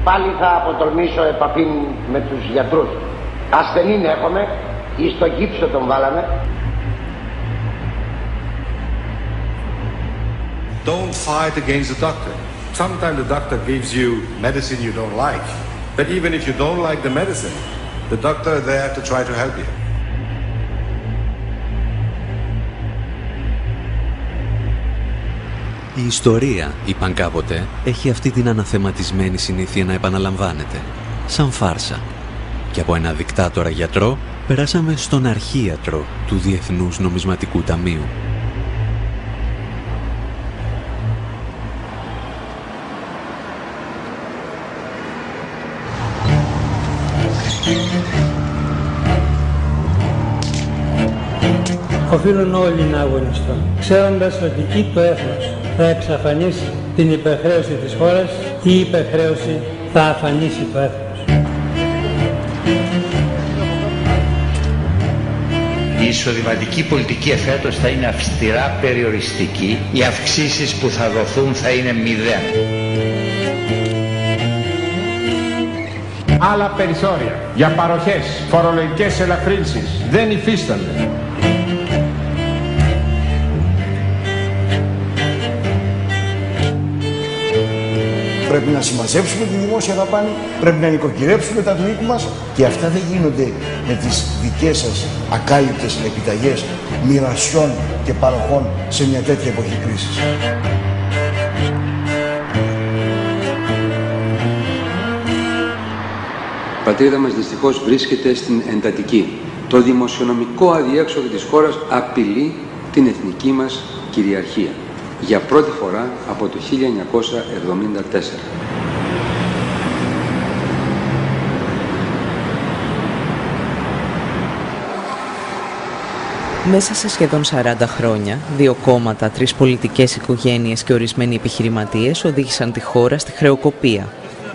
Πάλι θα αποτολμήσω επαφή με τους γιατρούς. Ασθενήν έχουμε, ή στο γύψο τον βάλαμε. Don't fight against the doctor. Sometimes the doctor gives you medicine you don't like. But even if you don't like the medicine, the doctor is there to try to help you. Η ιστορία, είπαν κάποτε, έχει αυτή την αναθεματισμένη συνήθεια να επαναλαμβάνεται, σαν φάρσα. Και από ένα δικτάτορα γιατρό περάσαμε στον αρχίατρο του Διεθνούς Νομισματικού Ταμείου. Οφείλουν όλοι να αγωνιστούν, ξέροντας ότι ή το έθνος θα εξαφανίσει την υπερχρέωση της χώρας ή η υπερχρέωση θα αφανίσει το έθνος. Η εισοδηματική πολιτική εφέτος θα είναι αυστηρά περιοριστική. Οι αυξήσεις που θα δοθούν θα είναι 0. Άλλα περιθώρια για παροχές, φορολογικές ελαφρύνσεις δεν υφίστανται. Πρέπει να συμμαζέψουμε τη δημόσια δαπάνη, πρέπει να νοικοκυρέψουμε τα του οίκου μας και αυτά δεν γίνονται με τις δικές σας ακάλυπτες επιταγές μοιρασιών και παροχών σε μια τέτοια εποχή κρίσης. Η πατρίδα μας δυστυχώς βρίσκεται στην εντατική. Το δημοσιονομικό αδιέξοδο της χώρας απειλεί την εθνική μας κυριαρχία. Για πρώτη φορά από το 1974. Μέσα σε σχεδόν 40 χρόνια, 2 κόμματα, 3 πολιτικές οικογένειες και ορισμένοι επιχειρηματίες οδήγησαν τη χώρα στη χρεοκοπία.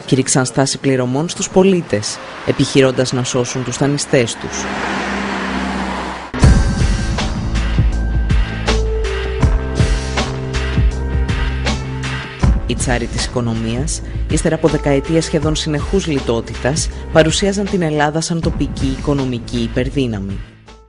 Κήρυξαν στάση πληρωμών στους πολίτες, επιχειρώντας να σώσουν τους δανειστές τους. Οι τσάροι της οικονομίας, ύστερα από δεκαετίες σχεδόν συνεχούς λιτότητας, παρουσίαζαν την Ελλάδα σαν τοπική οικονομική υπερδύναμη.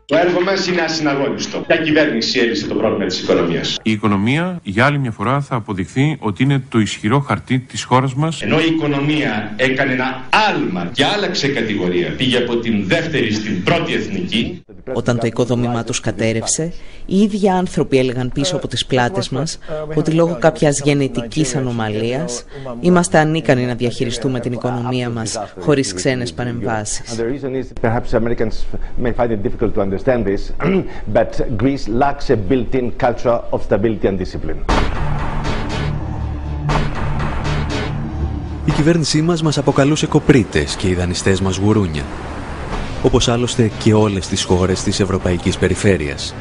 Το έργο μας είναι ασυναγώνιστο. Ποια κυβέρνηση έλυσε το πρόβλημα της οικονομίας? Η οικονομία για άλλη μια φορά θα αποδειχθεί ότι είναι το ισχυρό χαρτί της χώρας μας. Ενώ η οικονομία έκανε ένα άλμα και άλλαξε κατηγορία, πήγε από την δεύτερη στην πρώτη εθνική. Όταν το οικοδόμημά τους κατέρευσε, οι ίδιοι άνθρωποι έλεγαν πίσω από τις πλάτες μας ότι λόγω κάποιας γενετικής ανομαλίας είμαστε ανίκανοι να διαχειριστούμε την οικονομία μας χωρίς ξένες παρεμβάσεις. Η κυβέρνησή μας αποκαλούσε κοπρίτες και οι δανειστές μας γουρούνια. Όπως άλλωστε και όλες τις χώρες της Ευρωπαϊκής Περιφέρειας.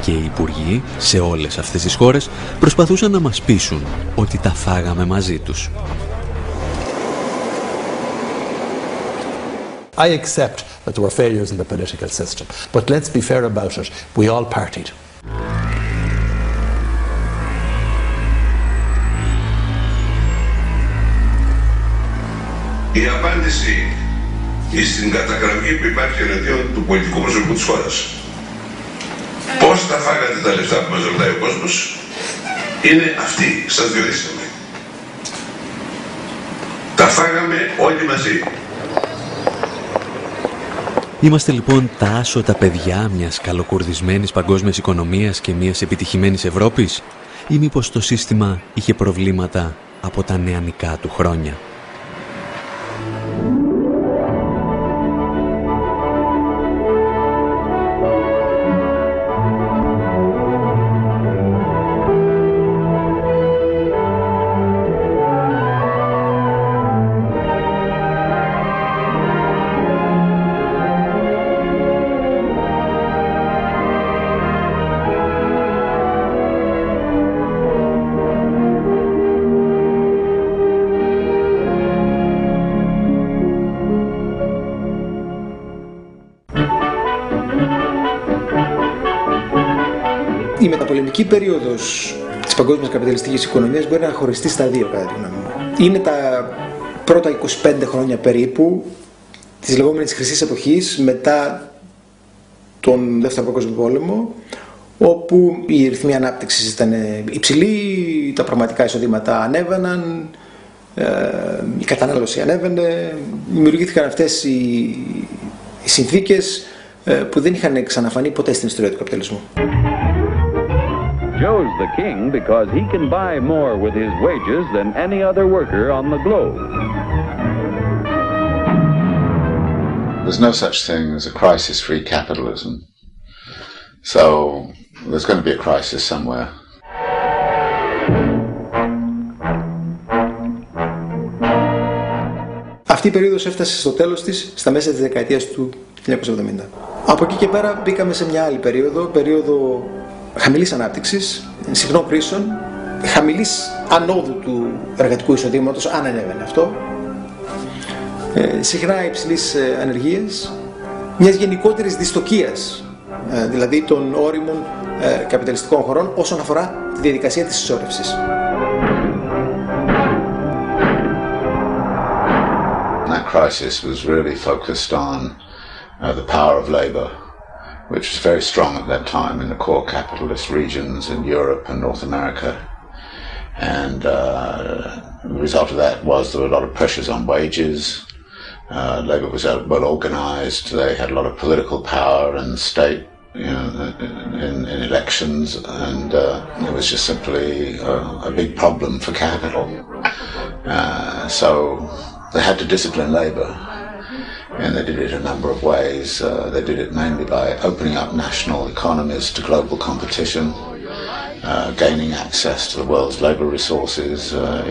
Και οι υπουργοί σε όλες αυτές τις χώρες προσπαθούσαν να μας πείσουν ότι τα φάγαμε μαζί τους. I accept that there were failures in the political system, but let's be fair about it. We all partied. Η απάντηση στην καταγραφή που υπάρχει εναντίον του πολιτικού προσωπικού της χώρας. Πώς τα φάγατε τα λεφτά που μας ρωτάει ο κόσμος? Είναι αυτή, σας διορίσαμε. Τα φάγαμε όλοι μαζί. Είμαστε λοιπόν τα άσωτα παιδιά μιας καλοκουρδισμένης παγκόσμιας οικονομίας και μιας επιτυχημένης Ευρώπης, ή μήπως το σύστημα είχε προβλήματα από τα νεανικά του χρόνια? Η μεταπολεμική περίοδος της παγκόσμιας καπιταλιστικής οικονομίας μπορεί να χωριστεί στα δύο, κατά τη γνώμη μου. Είναι τα πρώτα 25 χρόνια περίπου της λεγόμενης χρυσής εποχής μετά τον Δεύτερο Παγκόσμιο Πόλεμο, όπου η ρυθμή ανάπτυξης ήταν υψηλή, τα πραγματικά εισοδήματα ανέβαιναν, η κατανάλωση ανέβαινε, δημιουργήθηκαν αυτές οι συνθήκες που δεν είχαν ξαναφανεί ποτέ στην ιστορία του καπιταλισμού. Joe's the king because he can buy more with his wages than any other worker on the globe. There's no such thing as a crisis-free capitalism. So there's going to be a crisis somewhere. Αυτή η περίοδος έφτασε στο τέλος της στα μέσα της δεκαετίας του 1970. Από εκεί και πέρα μπήκαμε σε μια άλλη περίοδο χαμηλής ανάπτυξης, συχνών κρίσεων, χαμηλής ανόδου του εργατικού εισοδήματος, αν ανέβαινε αυτό, συχνά υψηλής ανεργίας, μιας γενικότερης δυστοκίας, δηλαδή των όριμων καπιταλιστικών χωρών όσον αφορά τη διαδικασία της συσσόρευσης. That crisis was really focused on the power of labor, which was very strong at that time in the core capitalist regions in Europe and North America. And the result of that was there were a lot of pressures on wages. Labor was well organized. They had a lot of political power in the state, in elections, and it was just simply a big problem for capital. So they had to discipline labor. And they did it a number of ways. They did it mainly by opening up national economies to global competition, gaining access to the world's labor resources,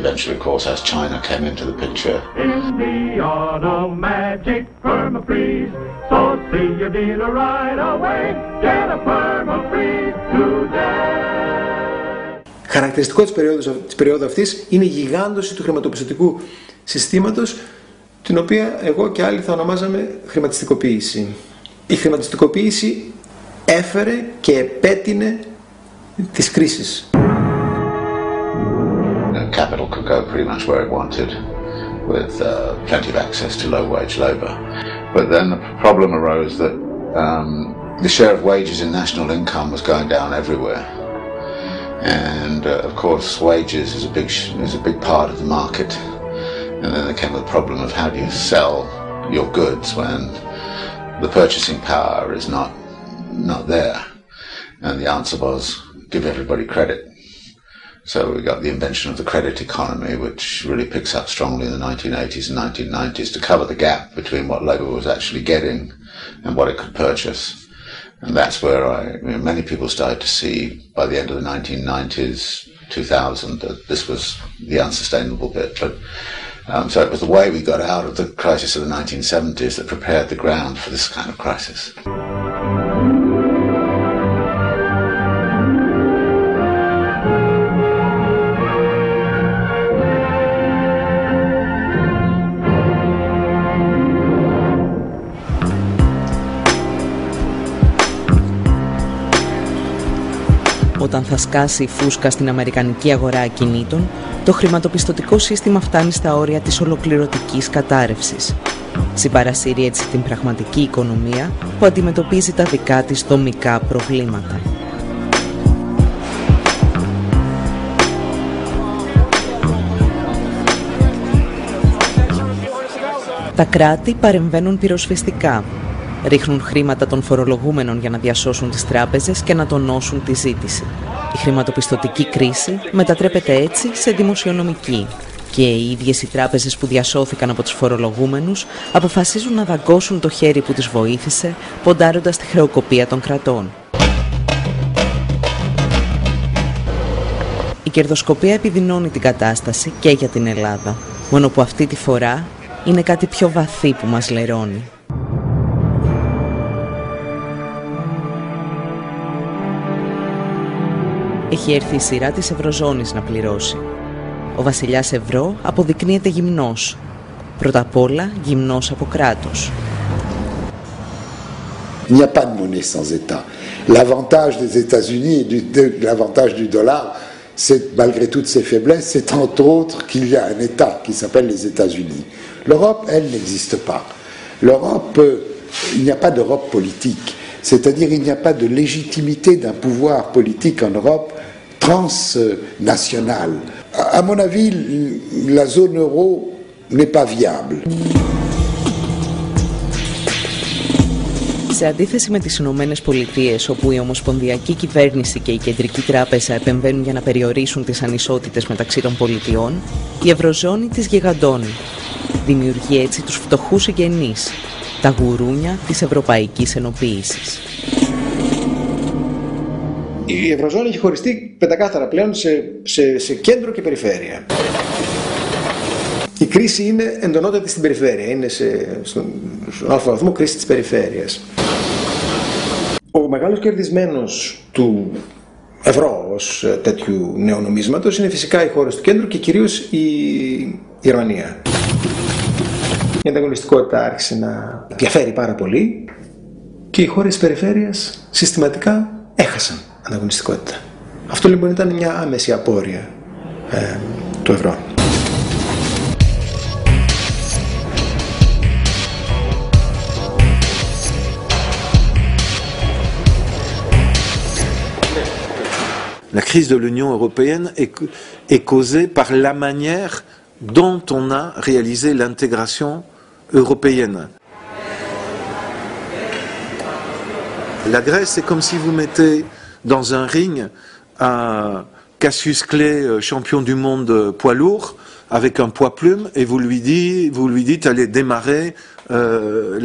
eventually, of course, as China came into the picture. In the automatic Permafreeze, so see your dealer right away, get a Permafreeze today. Χαρακτηριστικό της περίοδου αυτής είναι η γιγάντωση του χρηματοπιστωτικού συστήματος, την οποία εγώ και άλλοι θα ονομάζαμε χρηματιστικοποίηση. Η χρηματιστικοποίηση έφερε και επέτεινε τις κρίσεις. Capital could go pretty much where it wanted with plenty of access to low-wage labor. But then the problem arose that the share of wages in national income was going down everywhere. And of course wages is a big part of the market. And then there came the problem of how do you sell your goods when the purchasing power is not there. And the answer was give everybody credit. So we got the invention of the credit economy, which really picks up strongly in the 1980s and 1990s to cover the gap between what labor was actually getting and what it could purchase. And that's where many people started to see by the end of the 1990s, 2000, that this was the unsustainable bit. But so it was the way we got out of the crisis of the 1970s that prepared the ground for this kind of crisis. Όταν θα σκάσει η φούσκα στην αμερικανική αγορά ακινήτων, το χρηματοπιστωτικό σύστημα φτάνει στα όρια της ολοκληρωτικής κατάρρευσης. Συμπαρασύρει έτσι την πραγματική οικονομία που αντιμετωπίζει τα δικά της δομικά προβλήματα. Τα κράτη παρεμβαίνουν πυροσβεστικά. Ρίχνουν χρήματα των φορολογούμενων για να διασώσουν τις τράπεζες και να τονώσουν τη ζήτηση. Η χρηματοπιστωτική κρίση μετατρέπεται έτσι σε δημοσιονομική και οι ίδιες οι τράπεζες που διασώθηκαν από τους φορολογούμενους αποφασίζουν να δαγκώσουν το χέρι που τις βοήθησε, ποντάροντας τη χρεοκοπία των κρατών. Η κερδοσκοπία επιδεινώνει την κατάσταση και για την Ελλάδα, μόνο που αυτή τη φορά είναι κάτι πιο βαθύ που μας λερώνει. Έχει έρθει η σειρά της Ευρωζώνης να πληρώσει. Ο βασιλιάς Ευρώ αποδεικνύεται γυμνός. Πρώτα απ' όλα γυμνός από κράτος. Il n'y a pas de monnaie sans État. L'avantage des États-Unis et l'avantage du dollar, malgré toutes ses faiblesses, c'est entre autres qu'il y a un État qui s'appelle les États-Unis. L'Europe, elle, n'existe pas. L'Europe, il n'y a pas d'Europe politique. C'est-à-dire il n'y a pas de légitimité d'un pouvoir politique en Europe transnational. À mon avis, la zone euro n'est pas viable. Σε αντίθεση με τις Ηνωμένες Πολιτείες, όπου η Ομοσπονδιακή Κυβέρνηση και η Κεντρική Τράπεζα επεμβαίνουν για να περιορίσουν τις ανισότητες μεταξύ των πολιτιών, η Ευρωζώνη τις γιγαντώνει. Δημιουργεί έτσι τους φτωχούς συγγενείς, τα γουρούνια της Ευρωπαϊκής Ενοποίησης. Η Ευρωζώνη έχει χωριστεί πεντακάθαρα πλέον σε κέντρο και περιφέρεια. Η κρίση είναι εντονότατη στην περιφέρεια, είναι στον αλφα βαθμό κρίση της περιφέρειας. Ο μεγάλος κερδισμένος του ευρώ ως τέτοιου νεονομίσματος είναι φυσικά οι χώρες του κέντρου και κυρίως η Γερμανία. Η ανταγωνιστικότητα άρχισε να διαφέρει πάρα πολύ και οι χώρες της περιφέρειας συστηματικά έχασαν ανταγωνιστικότητα. Αυτό λοιπόν ήταν μια άμεση απόρρεια του ευρώ. La crise de l'Union européenne est causée par la manière dont on a réalisé l'intégration européenne. La Grèce, c'est comme si vous mettez dans un ring un Cassius Clay, champion du monde poids lourd, avec un poids plume, et vous lui dites allez démarrer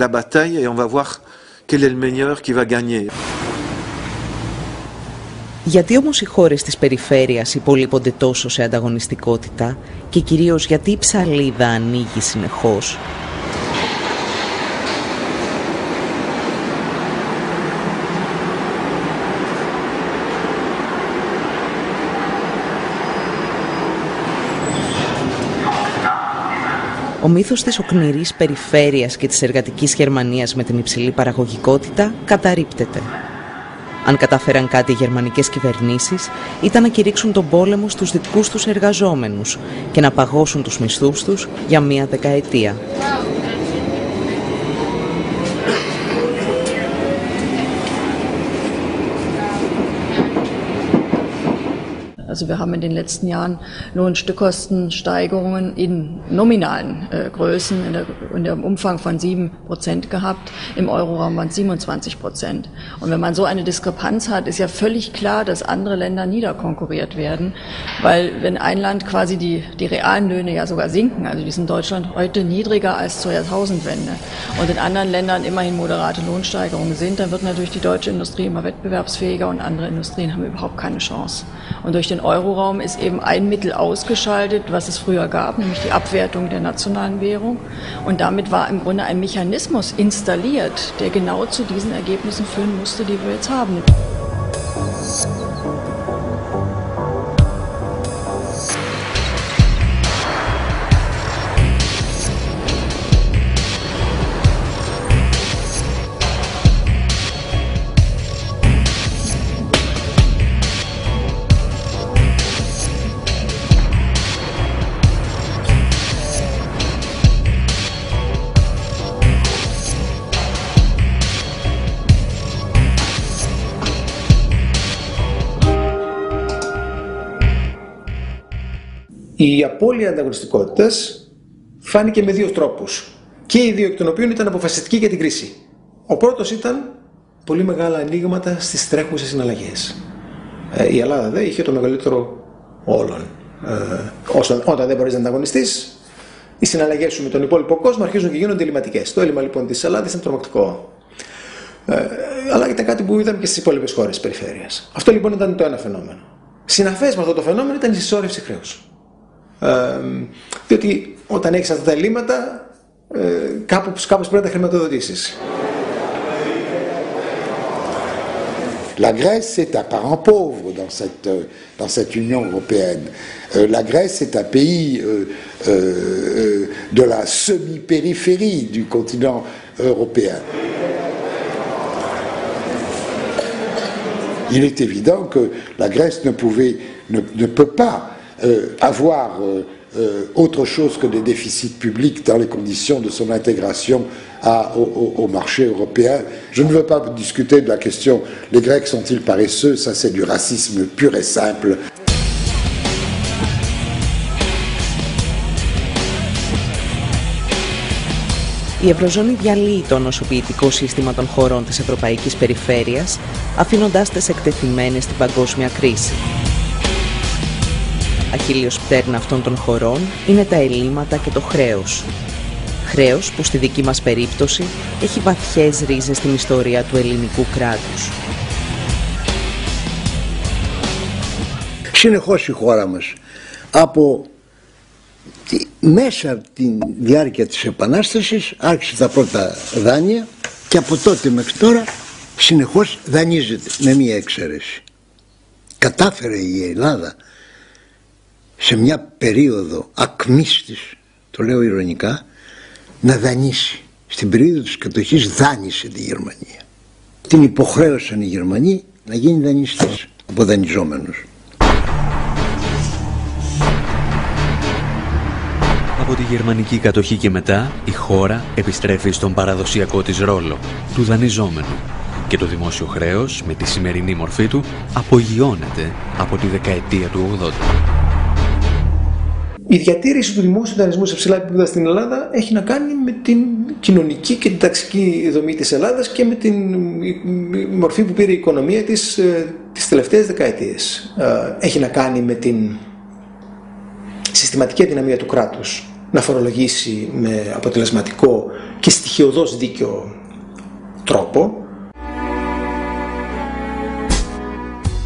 la bataille et on va voir quel est le meilleur qui va gagner. Γιατί όμως οι χώρες της περιφέρειας υπολείπονται τόσο σε ανταγωνιστικότητα και κυρίως γιατί η ψαλίδα ανοίγει συνεχώς? Ο μύθος της οκνηρής περιφέρειας και της εργατικής Γερμανίας με την υψηλή παραγωγικότητα καταρρίπτεται. Αν κατάφεραν κάτι οι γερμανικές κυβερνήσεις, ήταν να κηρύξουν τον πόλεμο στους δικούς τους εργαζόμενους και να παγώσουν τους μισθούς τους για μία δεκαετία. Also wir haben in den letzten Jahren Lohnstückkostensteigerungen in nominalen Größen in dem Umfang von 7% gehabt. Im Euroraum waren es 27%. Und wenn man so eine Diskrepanz hat, ist ja völlig klar, dass andere Länder niederkonkurriert werden. Weil wenn ein Land quasi die realen Löhne ja sogar sinken, also die sind in Deutschland heute niedriger als zur Jahrtausendwende, und in anderen Ländern immerhin moderate Lohnsteigerungen sind, dann wird natürlich die deutsche Industrie immer wettbewerbsfähiger und andere Industrien haben überhaupt keine Chance. Und durch den Euroraum ist eben ein Mittel ausgeschaltet, was es früher gab, nämlich die Abwertung der nationalen Währung. Und damit war im Grunde ein Mechanismus installiert, der genau zu diesen Ergebnissen führen musste, die wir jetzt haben. Η απώλεια ανταγωνιστικότητας φάνηκε με δύο τρόπους. Και οι δύο εκ των οποίων ήταν αποφασιστικοί για την κρίση. Ο πρώτος ήταν πολύ μεγάλα ανοίγματα στις τρέχουσες συναλλαγές. Η Ελλάδα δε είχε το μεγαλύτερο όλων. Όταν δεν μπορείς να ανταγωνιστείς, οι συναλλαγές σου με τον υπόλοιπο κόσμο αρχίζουν και γίνονται ελληματικές. Το έλλειμμα λοιπόν της Ελλάδας ήταν τρομακτικό. Αλλά ήταν κάτι που είδαμε και στις υπόλοιπες χώρες της περιφέρειας. Αυτό λοιπόν ήταν το ένα φαινόμενο. Συναφές με αυτό το φαινόμενο ήταν η συσσόρευση χρέους. Διότι όταν έχεις αυτά τα ελλείμματα, κάπως πρέπει να τα χρηματοδοτήσεις. La Grèce est un parent pauvre dans cette Union européenne. La Grèce est un pays de la semi-périphérie du continent européen. Il est évident que la Grèce ne pouvait ne peut pas avoir autre chose que des déficits publics dans les conditions de son intégration au marché européen. Je ne veux pas discuter de la question les Grecs sont-ils paresseux, ça c'est du racisme pur et simple. Η Ευρωζώνη διαλύει το νοσοποιητικό σύστημα των χωρών της Ευρωπαϊκής Περιφέρειας, αφήνοντάς τις εκτεθειμένες στην παγκόσμια κρίση. Αχίλλειος πτέρνα αυτών των χωρών είναι τα ελλείμματα και το χρέος. Χρέος που στη δική μας περίπτωση έχει βαθιές ρίζες στην ιστορία του ελληνικού κράτους. Συνεχώς η χώρα μας μέσα τη διάρκεια της Επανάστασης άρχισε τα πρώτα δάνεια και από τότε μέχρι τώρα συνεχώς δανείζεται με μία εξαίρεση. Κατάφερε η Ελλάδα σε μια περίοδο ακμής της, το λέω ειρωνικά, να δανείσει. Στην περίοδο της κατοχής δάνεισε τη Γερμανία. Την υποχρέωσαν οι Γερμανοί να γίνει δανειστής, αποδανειζόμενος. Από τη γερμανική κατοχή και μετά, η χώρα επιστρέφει στον παραδοσιακό της ρόλο, του δανειζόμενου, και το δημόσιο χρέος, με τη σημερινή μορφή του, απογειώνεται από τη δεκαετία του 80. Η διατήρηση του δημόσιου δανεισμού σε ψηλά επίπεδα στην Ελλάδα έχει να κάνει με την κοινωνική και την ταξική δομή της Ελλάδας και με την μορφή που πήρε η οικονομία της τις τελευταίες δεκαετίες. Έχει να κάνει με την συστηματική αδυναμία του κράτους να φορολογήσει με αποτελεσματικό και στοιχειωδώς δίκαιο τρόπο.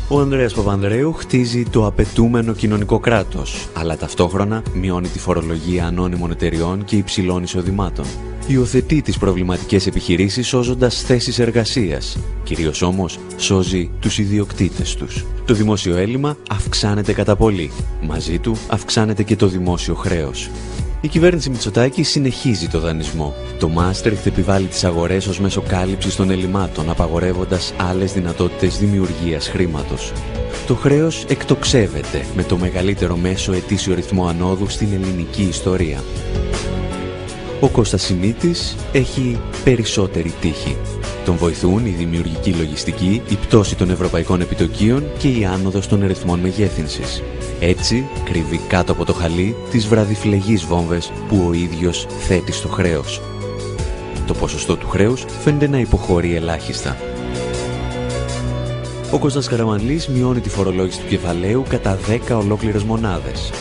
Ο Ανδρέας Παπανδρέου χτίζει το απαιτούμενο κοινωνικό κράτος, αλλά ταυτόχρονα μειώνει τη φορολογία ανώνυμων εταιριών και υψηλών εισοδημάτων. Υιοθετεί τις προβληματικές επιχειρήσεις σώζοντας θέσεις εργασίας. Κυρίως όμως σώζει τους ιδιοκτήτες τους. Το δημόσιο έλλειμμα αυξάνεται κατά πολύ. Μαζί του αυξάνεται και το δημόσιο χρέος. Η κυβέρνηση Μητσοτάκη συνεχίζει το δανεισμό. Το Μάστριχτ επιβάλλει τις αγορές ως μέσο κάλυψης των ελλημάτων, απαγορεύοντας άλλες δυνατότητες δημιουργίας χρήματος. Το χρέος εκτοξεύεται με το μεγαλύτερο μέσο ετήσιο ρυθμό ανόδου στην ελληνική ιστορία. Ο Κώστας Σιμίτης έχει περισσότερη τύχη. Τον βοηθούν η δημιουργική λογιστική, η πτώση των ευρωπαϊκών επιτοκίων και η άνοδος των ρυθμών μεγέθυνσης. Έτσι κρύβει κάτω από το χαλί τις βραδιφλεγείς βόμβες που ο ίδιος θέτει στο χρέος. Το ποσοστό του χρέους φαίνεται να υποχωρεί ελάχιστα. Ο Κώστας Καραμανλής μειώνει τη φορολόγηση του κεφαλαίου κατά 10 ολόκληρες μονάδες.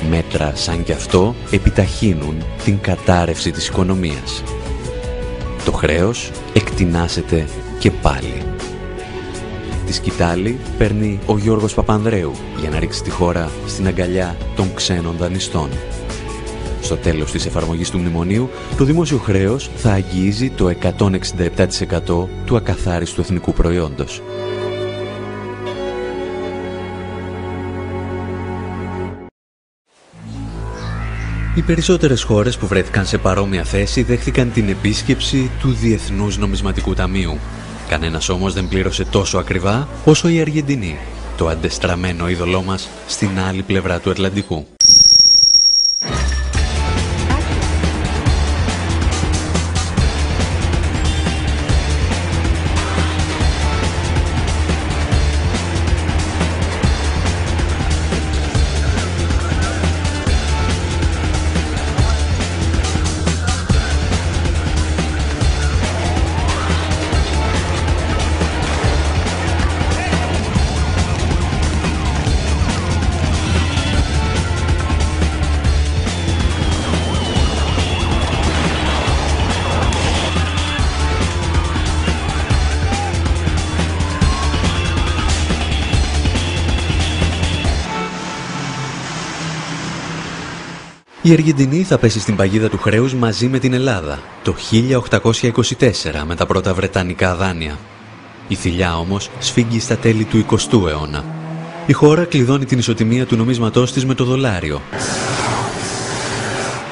Μέτρα σαν κι αυτό επιταχύνουν την κατάρρευση της οικονομίας. Το χρέος εκτινάσεται και πάλι. Τη σκητάλη παίρνει ο Γιώργος Παπανδρέου για να ρίξει τη χώρα στην αγκαλιά των ξένων δανειστών. Στο τέλος της εφαρμογής του μνημονίου, το δημόσιο χρέος θα αγγίζει το 167% του ακαθάριστου εθνικού προϊόντος. Οι περισσότερες χώρες που βρέθηκαν σε παρόμοια θέση δέχθηκαν την επίσκεψη του Διεθνούς Νομισματικού Ταμείου. Κανένας όμως δεν πλήρωσε τόσο ακριβά όσο η Αργεντινή, το αντεστραμμένο είδωλό μας στην άλλη πλευρά του Ατλαντικού. Η Αργεντινή θα πέσει στην παγίδα του χρέους μαζί με την Ελλάδα το 1824 με τα πρώτα βρετανικά δάνεια. Η θηλιά όμως σφίγγει στα τέλη του 20ου αιώνα. Η χώρα κλειδώνει την ισοτιμία του νομίσματός της με το δολάριο.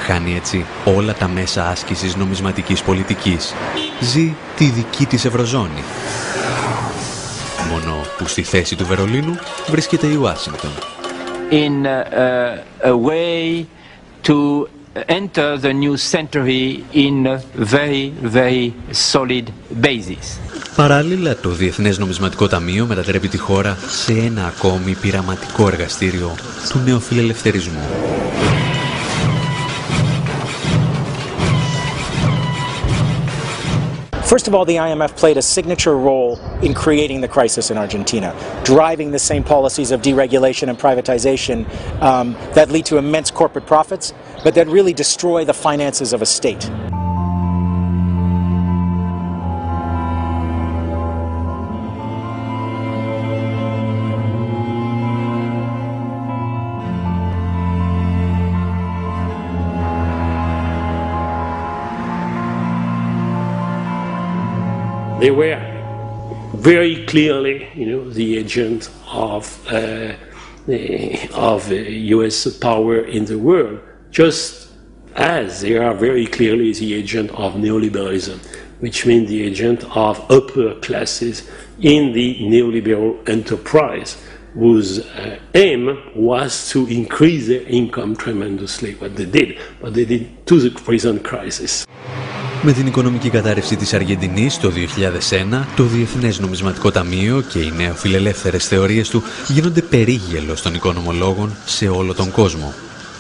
Χάνει έτσι όλα τα μέσα άσκησης νομισματικής πολιτικής. Ζει τη δική της Ευρωζώνη. Μόνο που στη θέση του Βερολίνου βρίσκεται η Ουάσιγκτον. in a way to enter the new century in a very, very solid basis. Παράλληλα, το Διεθνές Νομισματικό Ταμείο μετατρέπει τη χώρα σε ένα ακόμη πειραματικό εργαστήριο του νεοφιλελευθερισμού. First of all, the IMF played a signature role in creating the crisis in Argentina, driving the same policies of deregulation and privatization that lead to immense corporate profits, but that really destroy the finances of a state. They were very clearly, the agent of U.S. power in the world, just as they are very clearly the agent of neoliberalism, which means the agent of upper classes in the neoliberal enterprise, whose aim was to increase their income tremendously. What they did to the present crisis. Με την οικονομική κατάρρευση της Αργεντινής το 2001, το Διεθνές Νομισματικό Ταμείο και οι νεοφιλελεύθερες θεωρίες του γίνονται περίγελος των οικονομολόγων σε όλο τον κόσμο.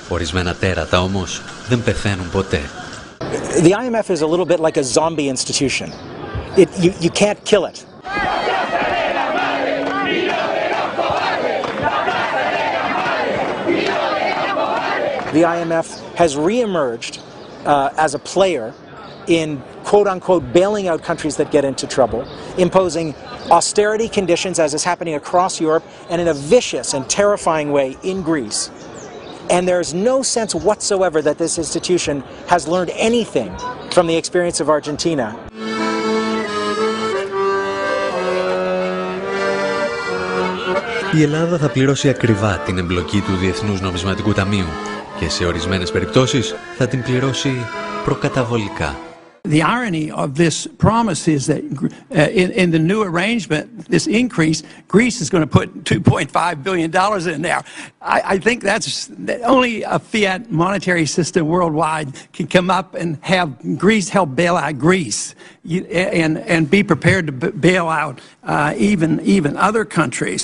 Ορισμένα τέρατα όμως δεν πεθαίνουν ποτέ. The IMF is a little bit like a zombie institution. You can't kill it. The IMF has re-emerged as a player in quote-unquote bailing out countries that get into trouble, imposing austerity conditions as is happening across Europe and in a vicious and terrifying way in Greece. And there's no sense whatsoever that this institution has learned anything from the experience of Argentina. Η Ελλάδα θα πληρώσει ακριβά την εμπλοκή του Διεθνούς Νομισματικού Ταμείου και σε ορισμένες περιπτώσεις θα την πληρώσει προκαταβολικά. The irony of this promise is that in the new arrangement, this increase, Greece is going to put $2.5 billion in there. I think that's only a fiat monetary system worldwide can come up and have Greece help bail out Greece and be prepared to bail out even other countries.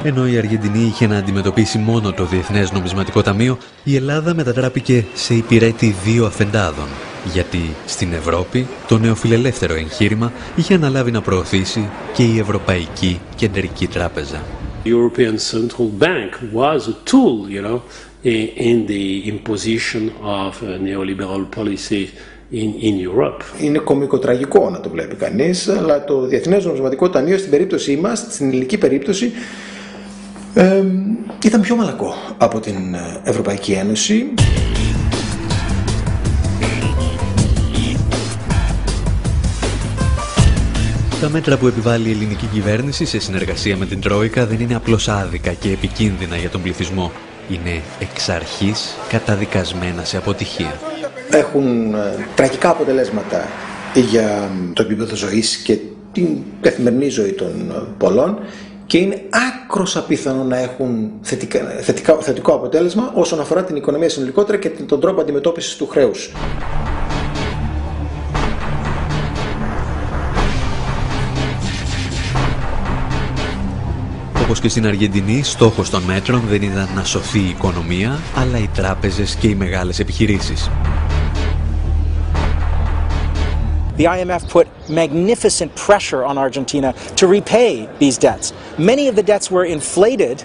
Ενώ η Αργεντινή είχε να αντιμετωπίσει μόνο το Διεθνές Νομισματικό Ταμείο, η Ελλάδα μετατράπηκε σε υπηρέτη δύο αφεντάδων, γιατί στην Ευρώπη το νεοφιλελεύθερο εγχείρημα είχε αναλάβει να προωθήσει και η Ευρωπαϊκή Κεντρική Τράπεζα. The European Central Bank was a tool, in the imposition of neoliberal policy in Europe. Είναι κωμικοτραγικό να το βλέπει κανείς, αλλά το Διεθνές Νομισματικό Ταμείο στην περίπτωσή μας, στην ελληνική περίπτωση, ήταν πιο μαλακό από την Ευρωπαϊκή Ένωση. Τα μέτρα που επιβάλλει η ελληνική κυβέρνηση σε συνεργασία με την Τρόικα δεν είναι απλώς άδικα και επικίνδυνα για τον πληθυσμό. Είναι εξ αρχής καταδικασμένα σε αποτυχία. Έχουν τραγικά αποτελέσματα για το επίπεδο ζωής και την καθημερινή ζωή των πολλών και είναι άκρως απίθανο να έχουν θετικό αποτέλεσμα όσον αφορά την οικονομία συνολικότερα και τον τρόπο αντιμετώπισης του χρέους. Όπως και στην Αργεντινή, στόχος των μέτρων δεν ήταν να σωθεί η οικονομία, αλλά οι τράπεζες και οι μεγάλες επιχειρήσεις. The IMF put magnificent pressure on Argentina to repay these debts. Many of the debts were inflated,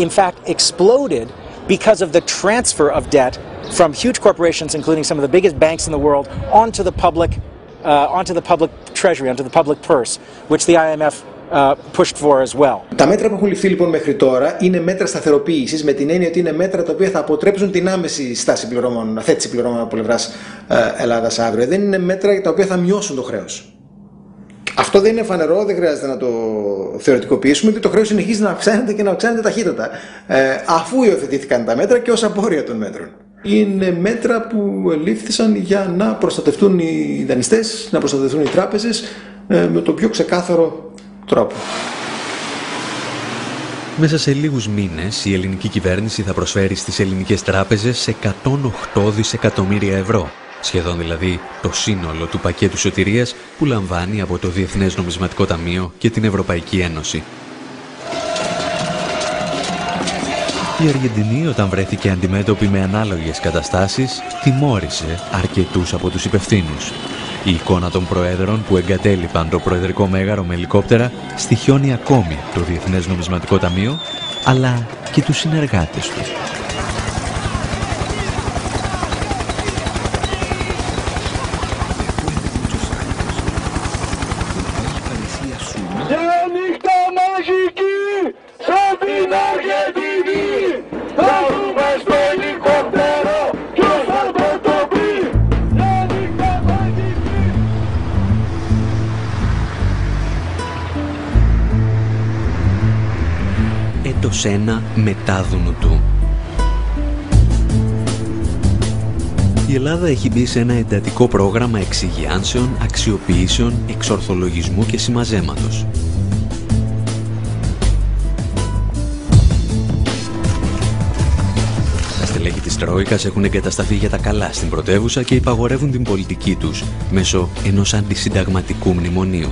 in fact exploded, because of the transfer of debt from huge corporations, including some of the biggest banks in the world, onto the public treasury, onto the public purse, which the IMF pushed for as well. Τα μέτρα που έχουν ληφθεί λοιπόν μέχρι τώρα είναι μέτρα σταθεροποίησης, με την έννοια ότι είναι μέτρα τα οποία θα αποτρέψουν την άμεση στάση πληρωμών, θέτηση πληρωμών από πλευράς Ελλάδας αύριο. Δεν είναι μέτρα τα οποία θα μειώσουν το χρέος. Αυτό δεν είναι φανερό, δεν χρειάζεται να το θεωρητικοποιήσουμε, γιατί το χρέος συνεχίζει να αυξάνεται και να αυξάνεται ταχύτατα, αφού υιοθετήθηκαν τα μέτρα και ως απόρρια των μέτρων. Είναι μέτρα που λήφθησαν για να προστατευτούν οι δανειστές, να προστατευτούν οι τράπεζες με τον πιο ξεκάθαρο τρόπο. Μέσα σε λίγους μήνες η ελληνική κυβέρνηση θα προσφέρει στις ελληνικές τράπεζες 108 δισεκατομμύρια ευρώ. Σχεδόν δηλαδή το σύνολο του πακέτου σωτηρίας που λαμβάνει από το Διεθνές Νομισματικό Ταμείο και την Ευρωπαϊκή Ένωση. Η Αργεντινή, όταν βρέθηκε αντιμέτωπη με ανάλογες καταστάσεις, τιμώρησε αρκετούς από τους υπευθύνους. Η εικόνα των προέδρων που εγκατέλειπαν το προεδρικό μέγαρο με ελικόπτερα στοιχιώνει ακόμη το Διεθνές Νομισματικό Ταμείο, αλλά και τους συνεργάτες του. Έτος 1 μετάδουνου του. Η Ελλάδα έχει μπει σε ένα εντατικό πρόγραμμα εξυγιάνσεων, αξιοποιήσεων, εξορθολογισμού και συμμαζέματος. Τα στελέχη της Τρόικας έχουν εγκατασταθεί για τα καλά στην πρωτεύουσα και υπαγορεύουν την πολιτική τους μέσω ενός αντισυνταγματικού μνημονίου.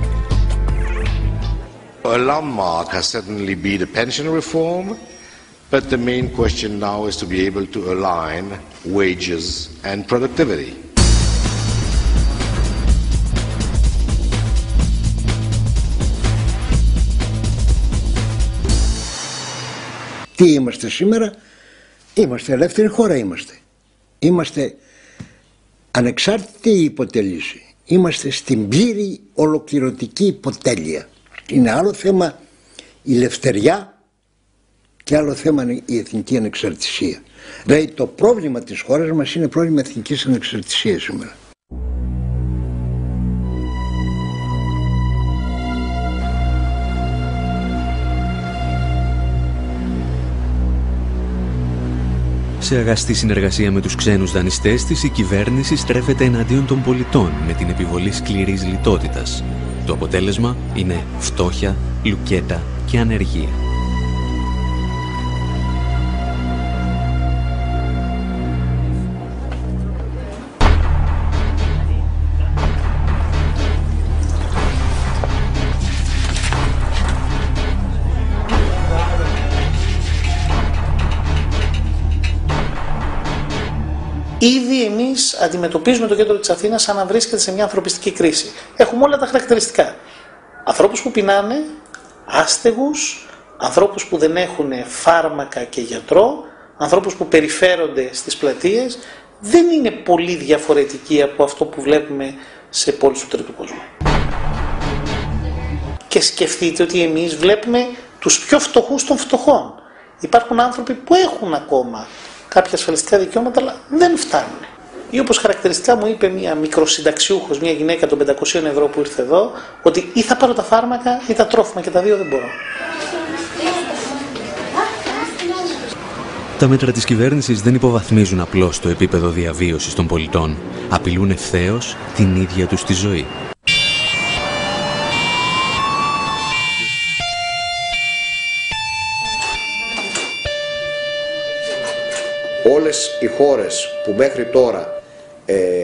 A landmark has certainly been the pension reform, but the main question now is to be able to align wages and productivity. Τι είμαστε σήμερα? Είμαστε ελεύθερη χώρα, είμαστε ανεξάρτητη υποτέλεση, είμαστε στην πλήρη ολοκληρωτική υποτέλεια. Είναι άλλο θέμα η ελευθεριά και άλλο θέμα η εθνική ανεξαρτησία. Δηλαδή το πρόβλημα της χώρας μας είναι πρόβλημα εθνικής ανεξαρτησίας σήμερα. Σε αγαστή συνεργασία με τους ξένους δανειστές της, η κυβέρνηση στρέφεται εναντίον των πολιτών με την επιβολή σκληρής λιτότητας. Το αποτέλεσμα είναι φτώχεια, λουκέτα και ανεργία. Ήδη εμείς αντιμετωπίζουμε το κέντρο της Αθήνας σαν να βρίσκεται σε μια ανθρωπιστική κρίση. Έχουμε όλα τα χαρακτηριστικά. Ανθρώπους που πεινάνε, άστεγους, ανθρώπους που δεν έχουν φάρμακα και γιατρό, ανθρώπους που περιφέρονται στις πλατείες. Δεν είναι πολύ διαφορετική από αυτό που βλέπουμε σε πόλεις του τρίτου κόσμου. Και σκεφτείτε ότι εμείς βλέπουμε τους πιο φτωχούς των φτωχών. Υπάρχουν άνθρωποι που έχουν ακόμα κάποια ασφαλιστικά δικαιώματα, αλλά δεν φτάνουν. Ή όπως χαρακτηριστικά μου είπε μια μικροσυνταξιούχος, μια γυναίκα των 500 ευρώ που ήρθε εδώ, ότι ή θα πάρω τα φάρμακα ή τα τρόφιμα, και τα δύο δεν μπορώ. Τα μέτρα της κυβέρνησης δεν υποβαθμίζουν απλώς το επίπεδο διαβίωσης των πολιτών. Απειλούν ευθέως την ίδια τους τη ζωή. Όλες οι χώρες που μέχρι τώρα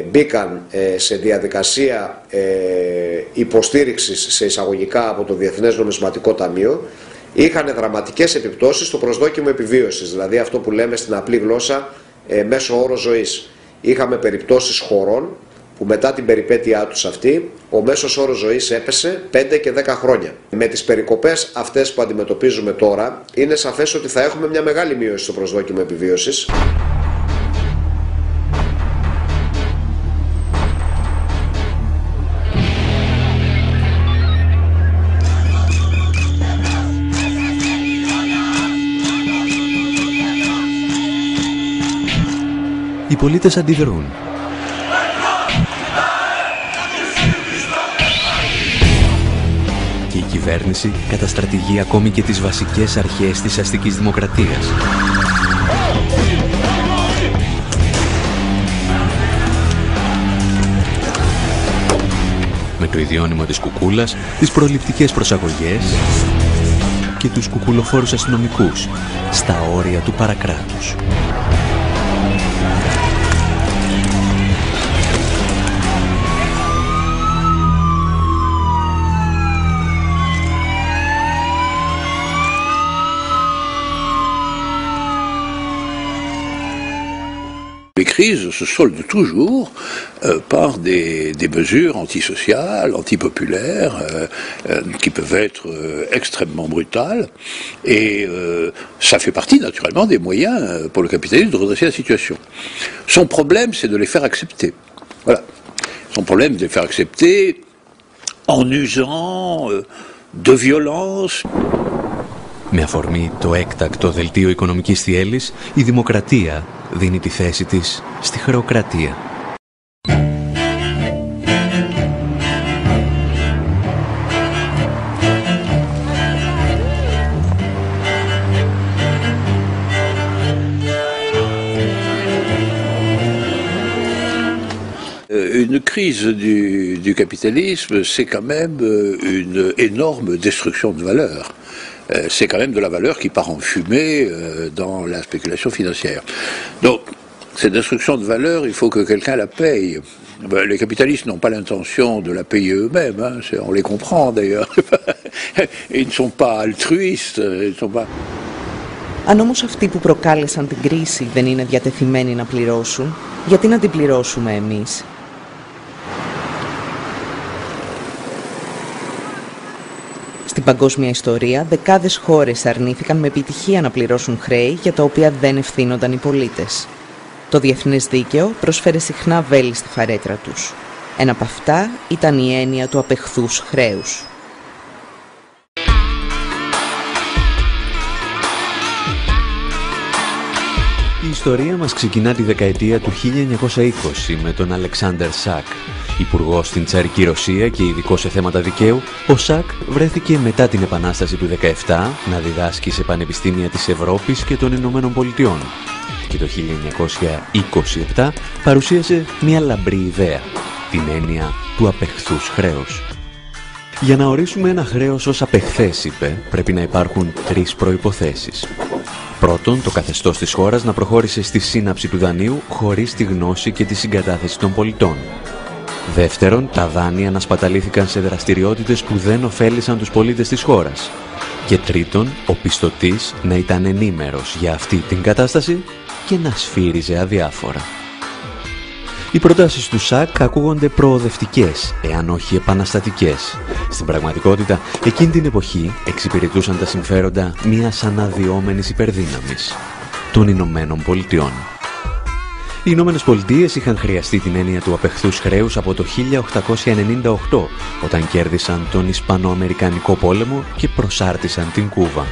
μπήκαν σε διαδικασία υποστήριξης σε εισαγωγικά από το Διεθνές Νομισματικό Ταμείο είχαν δραματικές επιπτώσεις στο προσδόκιμο επιβίωσης, δηλαδή αυτό που λέμε στην απλή γλώσσα μέσο όρο ζωής. Είχαμε περιπτώσεις χωρών που μετά την περιπέτειά τους αυτή ο μέσος όρος ζωής έπεσε 5 και 10 χρόνια. Με τις περικοπές αυτές που αντιμετωπίζουμε τώρα είναι σαφές ότι θα έχουμε μια μεγάλη μείωση στο προσδόκιμο επιβίωσης. Οι πολίτες αντιδρούν. Και η κυβέρνηση καταστρατηγεί ακόμη και τις βασικές αρχές της αστικής δημοκρατίας. Με το ιδιώνυμο της κουκούλας, τις προληπτικές προσαγωγές και τους κουκουλοφόρους αστυνομικούς στα όρια του παρακράτους. Les crises se soldent toujours par des mesures antisociales, antipopulaires, qui peuvent être extrêmement brutales. Et ça fait partie naturellement des moyens pour le capitalisme de redresser la situation. Son problème, c'est de les faire accepter. Voilà. Son problème, c'est de les faire accepter en usant de violence. Με αφορμή το έκτακτο δελτίο οικονομικής θυέλλης, η δημοκρατία δίνει τη θέση της στη χρεοκρατία. Une crise du capitalisme, c'est quand même une énorme destruction de valeur. C'est quand même de la valeur qui part en fumée dans la spéculation financière. Donc, cette destruction de valeur, il faut que quelqu'un la paye. Les capitalistes n'ont pas l'intention de la payer eux-mêmes, hein, on les comprend d'ailleurs. Ils ne sont pas altruistes, ils ne sont pas... Αν όμως αυτοί που προκάλεσαν την κρίση δεν είναι διατεθειμένοι να πληρώσουν, γιατί να την πληρώσουμε εμείς? Στην παγκόσμια ιστορία, δεκάδες χώρες αρνήθηκαν με επιτυχία να πληρώσουν χρέη για τα οποία δεν ευθύνονταν οι πολίτες. Το διεθνές δίκαιο προσφέρει συχνά βέλη στη φαρέτρα τους. Ένα από αυτά ήταν η έννοια του απεχθούς χρέους. Η ιστορία μας ξεκινά τη δεκαετία του 1920 με τον Αλεξάνδερ Σακ. Υπουργός στην τσαρική Ρωσία και ειδικό σε θέματα δικαίου, ο Σακ βρέθηκε μετά την Επανάσταση του 17 να διδάσκει σε πανεπιστήμια της Ευρώπης και των Ηνωμένων Πολιτειών. Και το 1927 παρουσίασε μια λαμπρή ιδέα, την έννοια του απεχθούς χρέους. Για να ορίσουμε ένα χρέος ως απεχθές, είπε, πρέπει να υπάρχουν τρεις προϋποθέσεις. Πρώτον, το καθεστώς της χώρας να προχώρησε στη σύναψη του δανείου χωρίς τη γνώση και τη συγκατάθεση των πολιτών. Δεύτερον, τα δάνεια να σπαταλήθηκαν σε δραστηριότητες που δεν ωφέλησαν τους πολίτες της χώρας. Και τρίτον, ο πιστωτής να ήταν ενήμερος για αυτή την κατάσταση και να σφύριζε αδιάφορα. Οι προτάσεις του Σακ ακούγονται προοδευτικές, εάν όχι επαναστατικές. Στην πραγματικότητα, εκείνη την εποχή εξυπηρετούσαν τα συμφέροντα μιας αναδυόμενης υπερδύναμης, των Ηνωμένων Πολιτειών. Οι Ηνωμένες Πολιτείες είχαν χρειαστεί την έννοια του απεχθούς χρέους από το 1898, όταν κέρδισαν τον Ισπανοαμερικανικό πόλεμο και προσάρτησαν την Κούβα.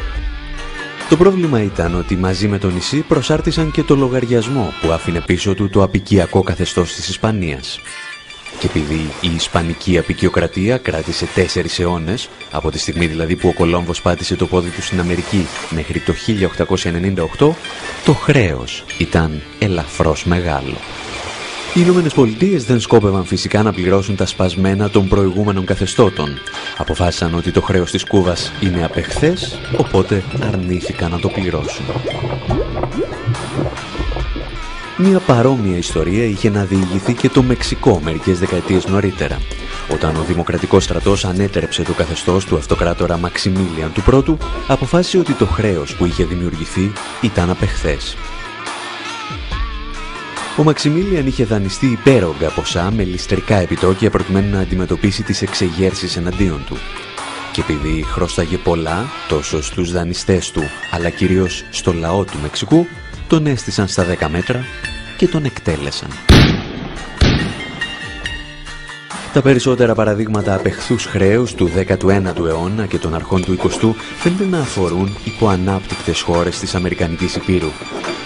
Το πρόβλημα ήταν ότι μαζί με το νησί προσάρτησαν και το λογαριασμό που άφηνε πίσω του το απικιακό καθεστώς της Ισπανίας. Και επειδή η Ισπανική απικιοκρατία κράτησε 4 αιώνες, από τη στιγμή δηλαδή που ο Κολόμβος πάτησε το πόδι του στην Αμερική μέχρι το 1898, το χρέος ήταν ελαφρώς μεγάλο. Οι Ηνωμένες Πολιτείες δεν σκόπευαν φυσικά να πληρώσουν τα σπασμένα των προηγούμενων καθεστώτων. Αποφάσισαν ότι το χρέος της Κούβας είναι απεχθές, οπότε αρνήθηκαν να το πληρώσουν. Μια παρόμοια ιστορία είχε να διηγηθεί και το Μεξικό μερικές δεκαετίες νωρίτερα, όταν ο Δημοκρατικός στρατός ανέτρεψε το καθεστώς του αυτοκράτορα Μαξιμίλιαν του Πρώτου, αποφάσισε ότι το χρέος που είχε δημιουργηθεί ήταν απεχθές. Ο Μαξιμίλιαν είχε δανειστεί υπέρογκα ποσά με ληστρικά επιτόκια προκειμένου να αντιμετωπίσει τις εξεγέρσεις εναντίον του. Και επειδή χρωστάγε πολλά τόσο στους δανειστές του αλλά κυρίως στο λαό του Μεξικού, τον έστησαν στα 10 μέτρα και τον εκτέλεσαν. Τα περισσότερα παραδείγματα απεχθούς χρέους του 19ου αιώνα και των αρχών του 20ου φαίνεται να αφορούν υποανάπτυκτες χώρες της Αμερικανικής Υπήρου.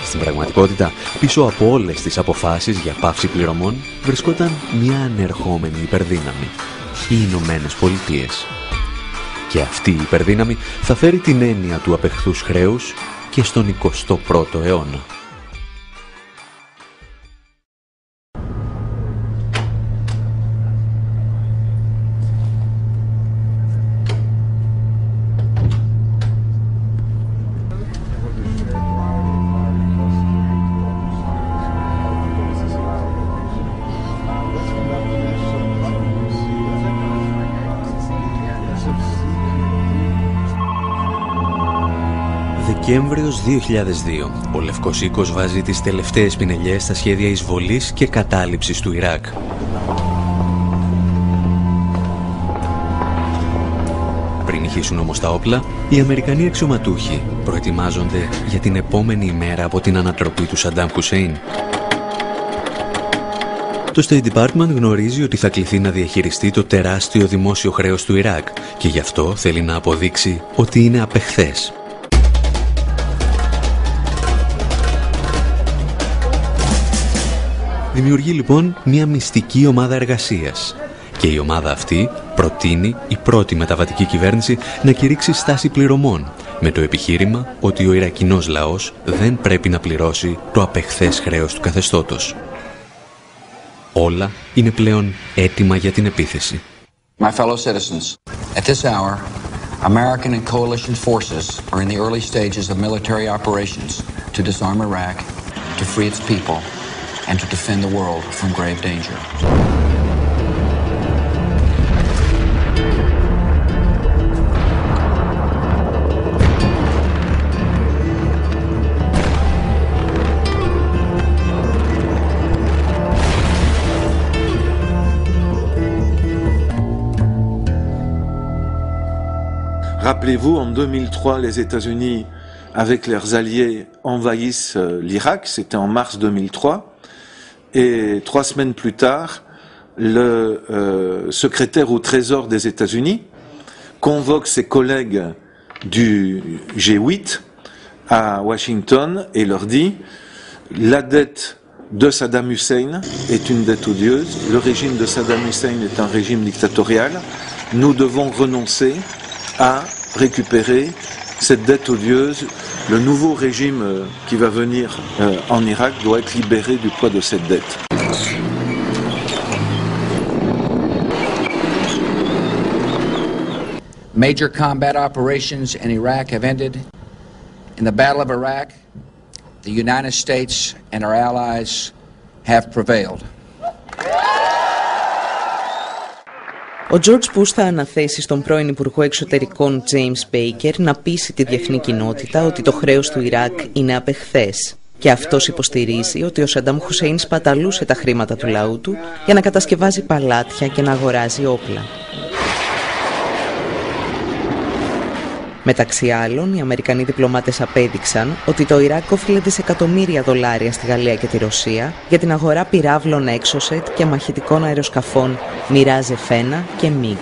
Στην πραγματικότητα, πίσω από όλες τις αποφάσεις για πάυση πληρωμών βρισκόταν μια ανερχόμενη υπερδύναμη, οι Ηνωμένες Πολιτείες. Και αυτή η υπερδύναμη θα φέρει την έννοια του απεχθούς χρέους και στον 21ο αιώνα. Δεκέμβριος 2002, ο Λευκός Οίκος βάζει τις τελευταίες πινελιές στα σχέδια εισβολής και κατάληψης του Ιράκ. Πριν ηχήσουν όμως τα όπλα, οι Αμερικανοί αξιωματούχοι προετοιμάζονται για την επόμενη ημέρα από την ανατροπή του Σαντάμ Χουσέιν. Το State Department γνωρίζει ότι θα κληθεί να διαχειριστεί το τεράστιο δημόσιο χρέος του Ιράκ και γι' αυτό θέλει να αποδείξει ότι είναι απεχθές. Δημιουργεί λοιπόν μια μυστική ομάδα εργασίας και η ομάδα αυτή προτείνει η πρώτη μεταβατική κυβέρνηση να κηρύξει στάση πληρωμών με το επιχείρημα ότι ο Ιρακινός λαός δεν πρέπει να πληρώσει το απεχθές χρέος του καθεστώτος. Όλα είναι πλέον έτοιμα για την επίθεση. My fellow citizens, at this hour, American and coalition forces are in the early stages of military operations to disarm Iraq, to free its people, and to defend the world from grave danger. Rappelez-vous, en 2003, les États-Unis, avec leurs alliés, envahissent l'Irak. C'était en mars 2003. Et 3 semaines plus tard, le secrétaire au Trésor des États-Unis convoque ses collègues du G8 à Washington et leur dit « La dette de Saddam Hussein est une dette odieuse. Le régime de Saddam Hussein est un régime dictatorial. Nous devons renoncer à récupérer cette dette odieuse. Le nouveau régime qui va venir en Irak doit être libéré du poids de cette dette. » Major combat operations in Iraq have ended. In the Battle of Iraq, the United States and our allies have prevailed. Ο George Bush θα αναθέσει στον πρώην Υπουργό Εξωτερικών James Baker να πείσει τη διεθνή κοινότητα ότι το χρέος του Ιράκ είναι απεχθές. Και αυτός υποστηρίζει ότι ο Σαντάμ Χουσέιν σπαταλούσε τα χρήματα του λαού του για να κατασκευάζει παλάτια και να αγοράζει όπλα. Μεταξύ άλλων, οι Αμερικανοί διπλωμάτες απέδειξαν ότι το Ιράκ όφιλε δισεκατομμύρια δολάρια στη Γαλλία και τη Ρωσία για την αγορά πυράβλων Exocet και μαχητικών αεροσκαφών Mirage F1 και MiG.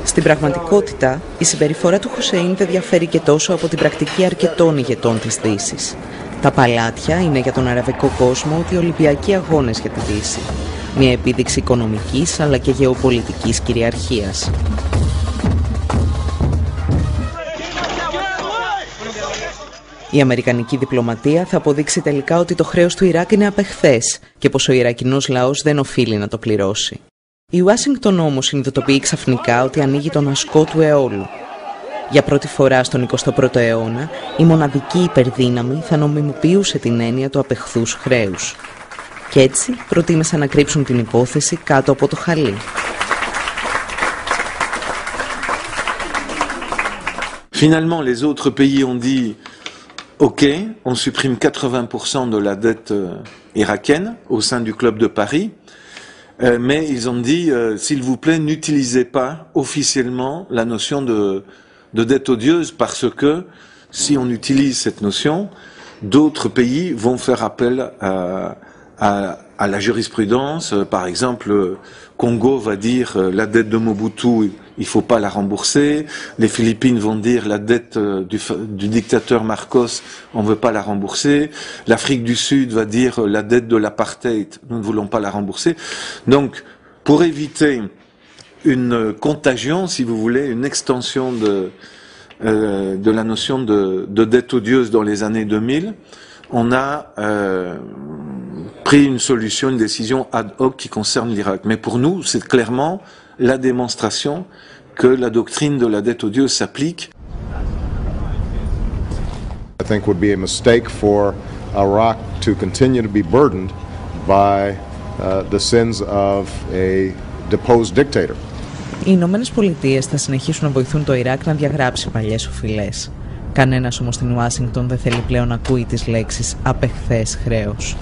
Στην πραγματικότητα, η συμπεριφορά του Χουσέιν δεν διαφέρει και τόσο από την πρακτική αρκετών ηγετών της Δύσης. Τα παλάτια είναι για τον αραβικό κόσμο ότι οι Ολυμπιακοί αγώνες για τη Δύση. Μια επίδειξη οικονομικής αλλά και γεωπολιτικής κυριαρχίας. Η αμερικανική διπλωματία θα αποδείξει τελικά ότι το χρέος του Ιράκ είναι απεχθές και πως ο Ιρακινός λαός δεν οφείλει να το πληρώσει. Η Ουάσιγκτον όμως συνειδητοποιεί ξαφνικά ότι ανοίγει τον ασκό του αιώλου. Για πρώτη φορά στον 21ο αιώνα, η μοναδική υπερδύναμη θα νομιμοποιούσε την έννοια του απεχθούς χρέους. Και έτσι προτίμησαν να κρύψουν την υπόθεση κάτω από το χαλί. Finalement, les autres pays ont dit OK, on supprime 80% de la dette irakienne au sein du club de Paris, mais ils ont dit s'il vous plaît, n'utilisez pas officiellement la notion de dette odieuse parce que si on utilise cette notion, d'autres pays vont faire appel à la jurisprudence. Par exemple, Congo va dire la dette de Mobutu, il faut pas la rembourser. Les Philippines vont dire la dette du dictateur Marcos, on veut pas la rembourser. L'Afrique du Sud va dire la dette de l'apartheid, nous ne voulons pas la rembourser. Donc, pour éviter une contagion, si vous voulez, une extension de la notion de dette odieuse dans les années 2000, on a pris une solution, une décision ad hoc qui concerne l'Irak. Mais pour nous, c'est clairement la démonstration que la doctrine de la dette odieuse s'applique. I think would be a mistake for Iraq to continue to be burdened by the sins of a deposed dictator. Οι Ηνωμένες Πολιτείες θα συνεχίσουν να βοηθούν το Ιράκ να διαγράψει παλιές οφειλές. Κανένας όμως στην Ουάσιγκτον δεν θέλει πλέον να ακούει τις λέξεις απεχθές χρέος.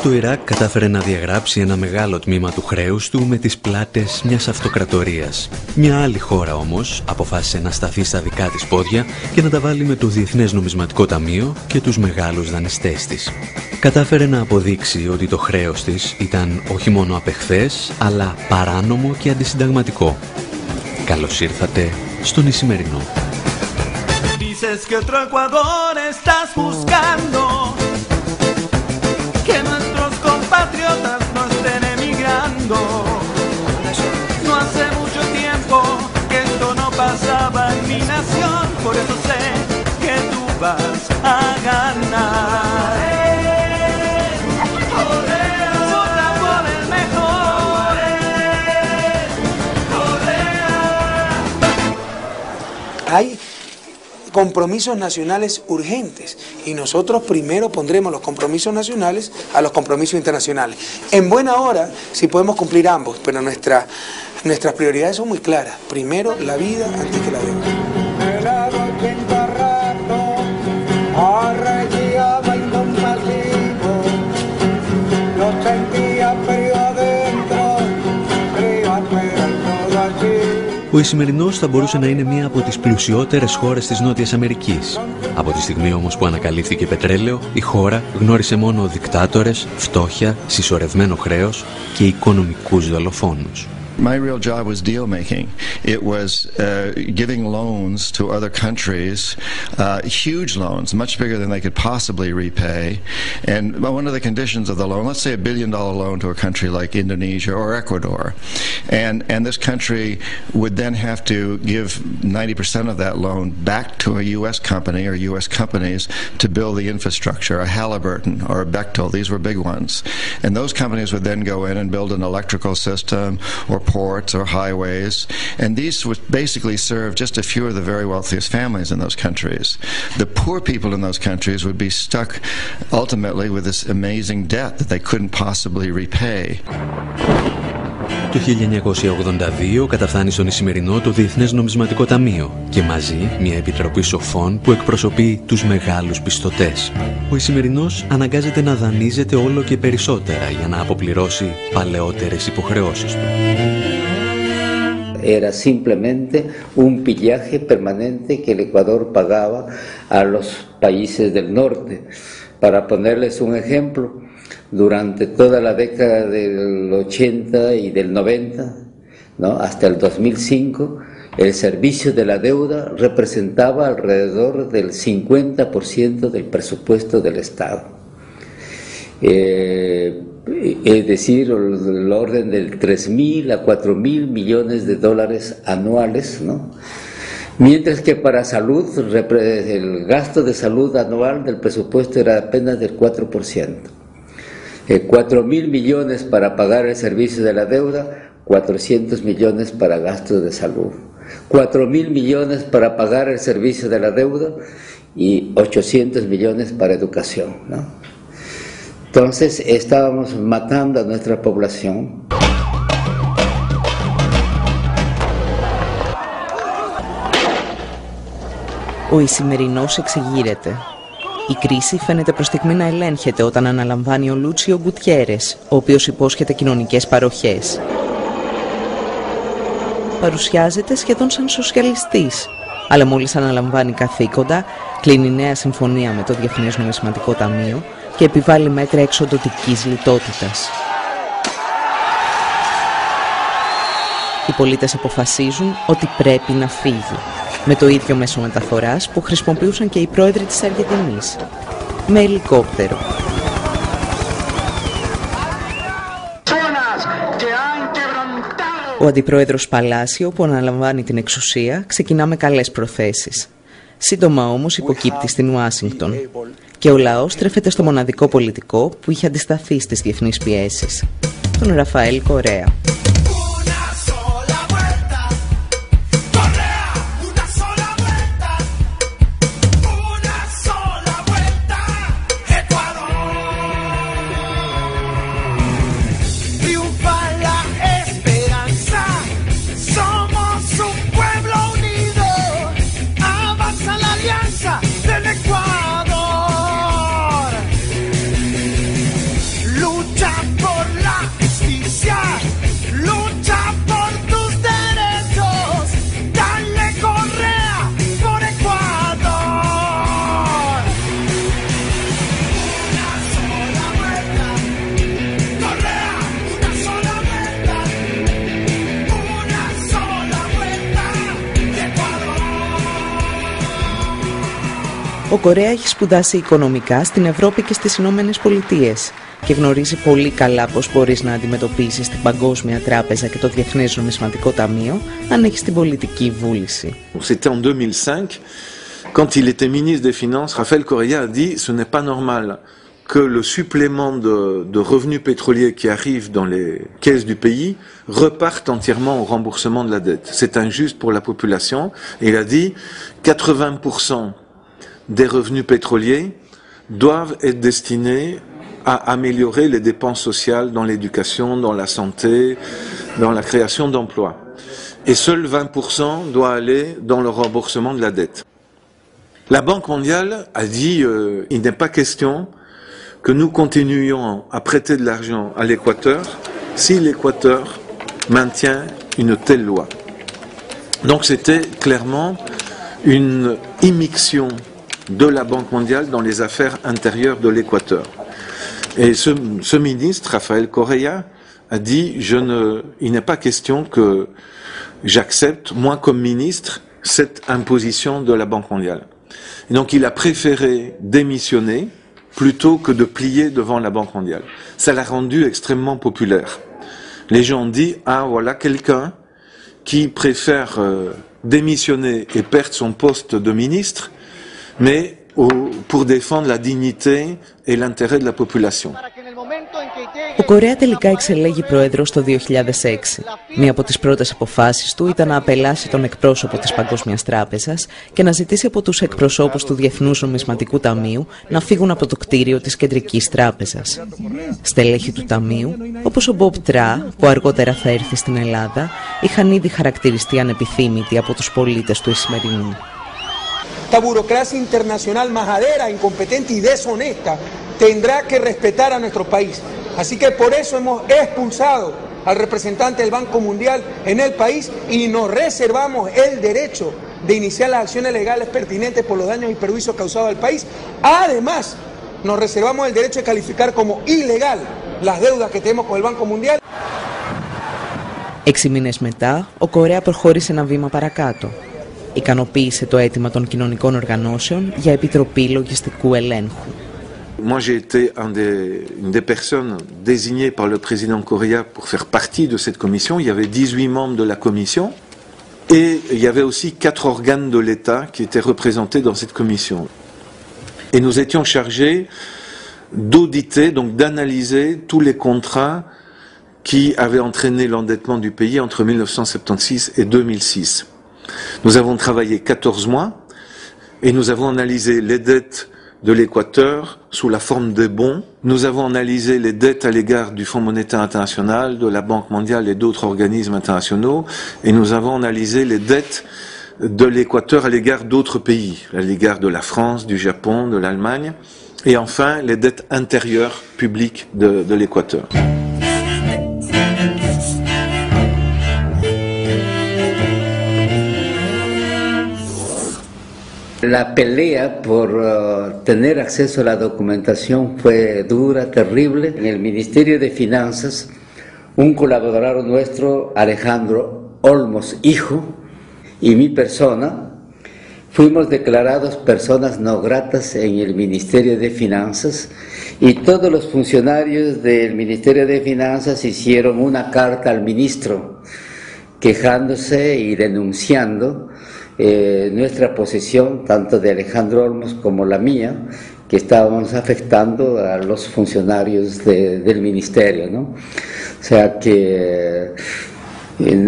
Το Ιράκ κατάφερε να διαγράψει ένα μεγάλο τμήμα του χρέους του με τις πλάτες μιας αυτοκρατορίας. Μια άλλη χώρα όμως αποφάσισε να σταθεί στα δικά της πόδια και να τα βάλει με το Διεθνές Νομισματικό Ταμείο και τους μεγάλους δανειστές της. Κατάφερε να αποδείξει ότι το χρέος της ήταν όχι μόνο απεχθές, αλλά παράνομο και αντισυνταγματικό. Καλώς ήρθατε στον Ισημερινό. Compatriotas no estén emigrando. No hace mucho tiempo que esto no pasaba en mi nación. Por eso sé que tú vas a ganar. Vota por el mejor. Hay compromisos nacionales urgentes y nosotros primero pondremos los compromisos nacionales a los compromisos internacionales. En buena hora, si podemos cumplir ambos, pero nuestras prioridades son muy claras. Primero la vida antes que la deuda. Ο Ισημερινός θα μπορούσε να είναι μία από τις πλουσιότερες χώρες της Νότιας Αμερικής. Από τη στιγμή όμως που ανακαλύφθηκε πετρέλαιο, η χώρα γνώρισε μόνο δικτάτορες, φτώχεια, συσσωρευμένο χρέος και οικονομικούς δολοφόνους. My real job was deal making. It was giving loans to other countries, huge loans, much bigger than they could possibly repay. And one of the conditions of the loan, let's say $1 billion loan to a country like Indonesia or Ecuador, and this country would then have to give 90% of that loan back to a U.S. company or U.S. companies to build the infrastructure, a Halliburton or a Bechtel. These were big ones. And those companies would then go in and build an electrical system or ports or highways, and these would basically serve just a few of the very wealthiest families in those countries. The poor people in those countries would be stuck ultimately with this amazing debt that they couldn't possibly repay. Το 1982 καταφθάνει στον Ισημερινό το Διεθνές Νομισματικό Ταμείο και μαζί μια επιτροπή σοφών που εκπροσωπεί τους μεγάλους πιστωτές. Ο Ισημερινός αναγκάζεται να δανείζεται όλο και περισσότερα για να αποπληρώσει παλαιότερες υποχρεώσεις του. Era simplemente un pillaje permanente que el Ecuador pagaba a los países del norte. Para ponerles un ejemplo, durante toda la década del 80 y del 90, ¿no? Hasta el 2005, el servicio de la deuda representaba alrededor del 50% del presupuesto del Estado. Es decir, el orden del 3.000 a 4.000 millones de dólares anuales, ¿no? Mientras que para salud, el gasto de salud anual del presupuesto era apenas del 4%. 4.000 millones para pagar el servicio de la deuda, 400 millones para gastos de salud. 4.000 millones para pagar el servicio de la deuda y 800 millones para educación, ¿no? Entonces estábamos matando a nuestra población. Ο Ισημερινός εξεγείρεται. Η κρίση φαίνεται προς στιγμή να ελέγχεται όταν αναλαμβάνει ο Λούτσιο Γκουτιέρες, ο οποίος υπόσχεται κοινωνικές παροχές. Παρουσιάζεται σχεδόν σαν σοσιαλιστής, αλλά μόλις αναλαμβάνει καθήκοντα, κλείνει νέα συμφωνία με το Διεθνές Νομισματικό Ταμείο και επιβάλλει μέτρα εξοντωτικής λιτότητας. Οι πολίτες αποφασίζουν ότι πρέπει να φύγει, με το ίδιο μέσο μεταφοράς που χρησιμοποιούσαν και οι πρόεδροι της Αργεντινής, με ελικόπτερο. Ο αντιπρόεδρος Παλάσιο, που αναλαμβάνει την εξουσία, ξεκινά με καλές προθέσεις. Σύντομα όμως υποκύπτει στην Ουάσιγκτον και ο λαός στρέφεται στο μοναδικό πολιτικό που είχε αντισταθεί στις διεθνείς πιέσεις, τον Ραφαέλ Κορέα. Ο Κορέα έχει σπουδάσει οικονομικά στην Ευρώπη και στις Ηνωμένες Πολιτείες και γνωρίζει πολύ καλά πώς μπορείς να αντιμετωπίσεις την Παγκόσμια Τράπεζα και το Διεθνές Νομισματικό Ταμείο αν έχεις την πολιτική βούληση. C'était en 2005, quand il était ministre des Finances, Rafael Correa a dit ce n'est pas normal que le supplément de revenus pétroliers qui arrive dans les caisses du pays reparte entièrement au remboursement de la dette. C'est injuste pour la population. Et il a dit 80% des revenus pétroliers doivent être destinés à améliorer les dépenses sociales dans l'éducation, dans la santé, dans la création d'emplois. Et seul 20% doit aller dans le remboursement de la dette. La Banque mondiale a dit il n'est pas question que nous continuions à prêter de l'argent à l'Équateur si l'Équateur maintient une telle loi. Donc c'était clairement une immixtion de la Banque mondiale dans les affaires intérieures de l'Équateur. Et ce ministre, Rafael Correa, a dit il n'est pas question que j'accepte, moi comme ministre, cette imposition de la Banque mondiale. Et donc il a préféré démissionner plutôt que de plier devant la Banque mondiale. Ça l'a rendu extrêmement populaire. Les gens ont dit, ah voilà quelqu'un qui préfère démissionner et perdre son poste de ministre, mais pour défendre la dignité et l'intérêt de la population. Ο Κορέα τελικά εξελέγει πρόεδρος το 2006. Μία από τις πρώτες αποφάσεις του ήταν να απελάσει τον εκπρόσωπο της Παγκόσμιας Τράπεζας και να ζητήσει από τους εκπροσώπους του Διεθνούς Νομισματικού Ταμείου να φύγουν από το κτίριο της Κεντρικής Τράπεζας. Στελέχη του Ταμείου, όπως ο Μπομπ Τρά, που αργότερα θα έρθει στην Ελλάδα, είχαν ήδη χαρακτηριστεί ανεπιθύμητοι από τους πολίτες του Ισημερινού. Esta burocracia internacional majadera, incompetente y deshonesta tendrá que respetar a nuestro país. Así que por eso hemos expulsado al representante del Banco Mundial en el país y nos reservamos el derecho de iniciar las acciones legales pertinentes por los daños y perjuicios causados al país. Además, nos reservamos el derecho de calificar como ilegal las deudas que tenemos con el Banco Mundial. 6 μήνες μετά, ο Κορέα προχώρησε ένα βήμα παρακάτω. Ικανοποίησε το αίτημα των κοινωνικών οργανώσεων για επιτροπή λογιστικού ελέγχου. Moi, j'ai été une des personnes désignées par le président Correa pour faire partie de cette commission. Il y avait 18 membres de la commission et il y avait aussi 4 organes de l'État qui étaient représentés dans cette commission. Et nous étions chargés d'auditer, donc d'analyser tous les contrats qui avaient entraîné l'endettement du pays entre 1976 et 2006. Nous avons travaillé 14 mois et nous avons analysé les dettes de l'Équateur sous la forme de bons. Nous avons analysé les dettes à l'égard du Fonds monétaire international, de la Banque mondiale et d'autres organismes internationaux. Et nous avons analysé les dettes de l'Équateur à l'égard d'autres pays, à l'égard de la France, du Japon, de l'Allemagne. Et enfin, les dettes intérieures publiques de l'Équateur. La pelea por tener acceso a la documentación fue dura, terrible. En el Ministerio de Finanzas, un colaborador nuestro, Alejandro Olmos, hijo, y mi persona, fuimos declarados personas no gratas en el Ministerio de Finanzas y todos los funcionarios del Ministerio de Finanzas hicieron una carta al ministro quejándose y denunciando nuestra posición, tanto de Alejandro Olmos como la mía, que estábamos afectando a los funcionarios del ministerio, ¿no? O sea que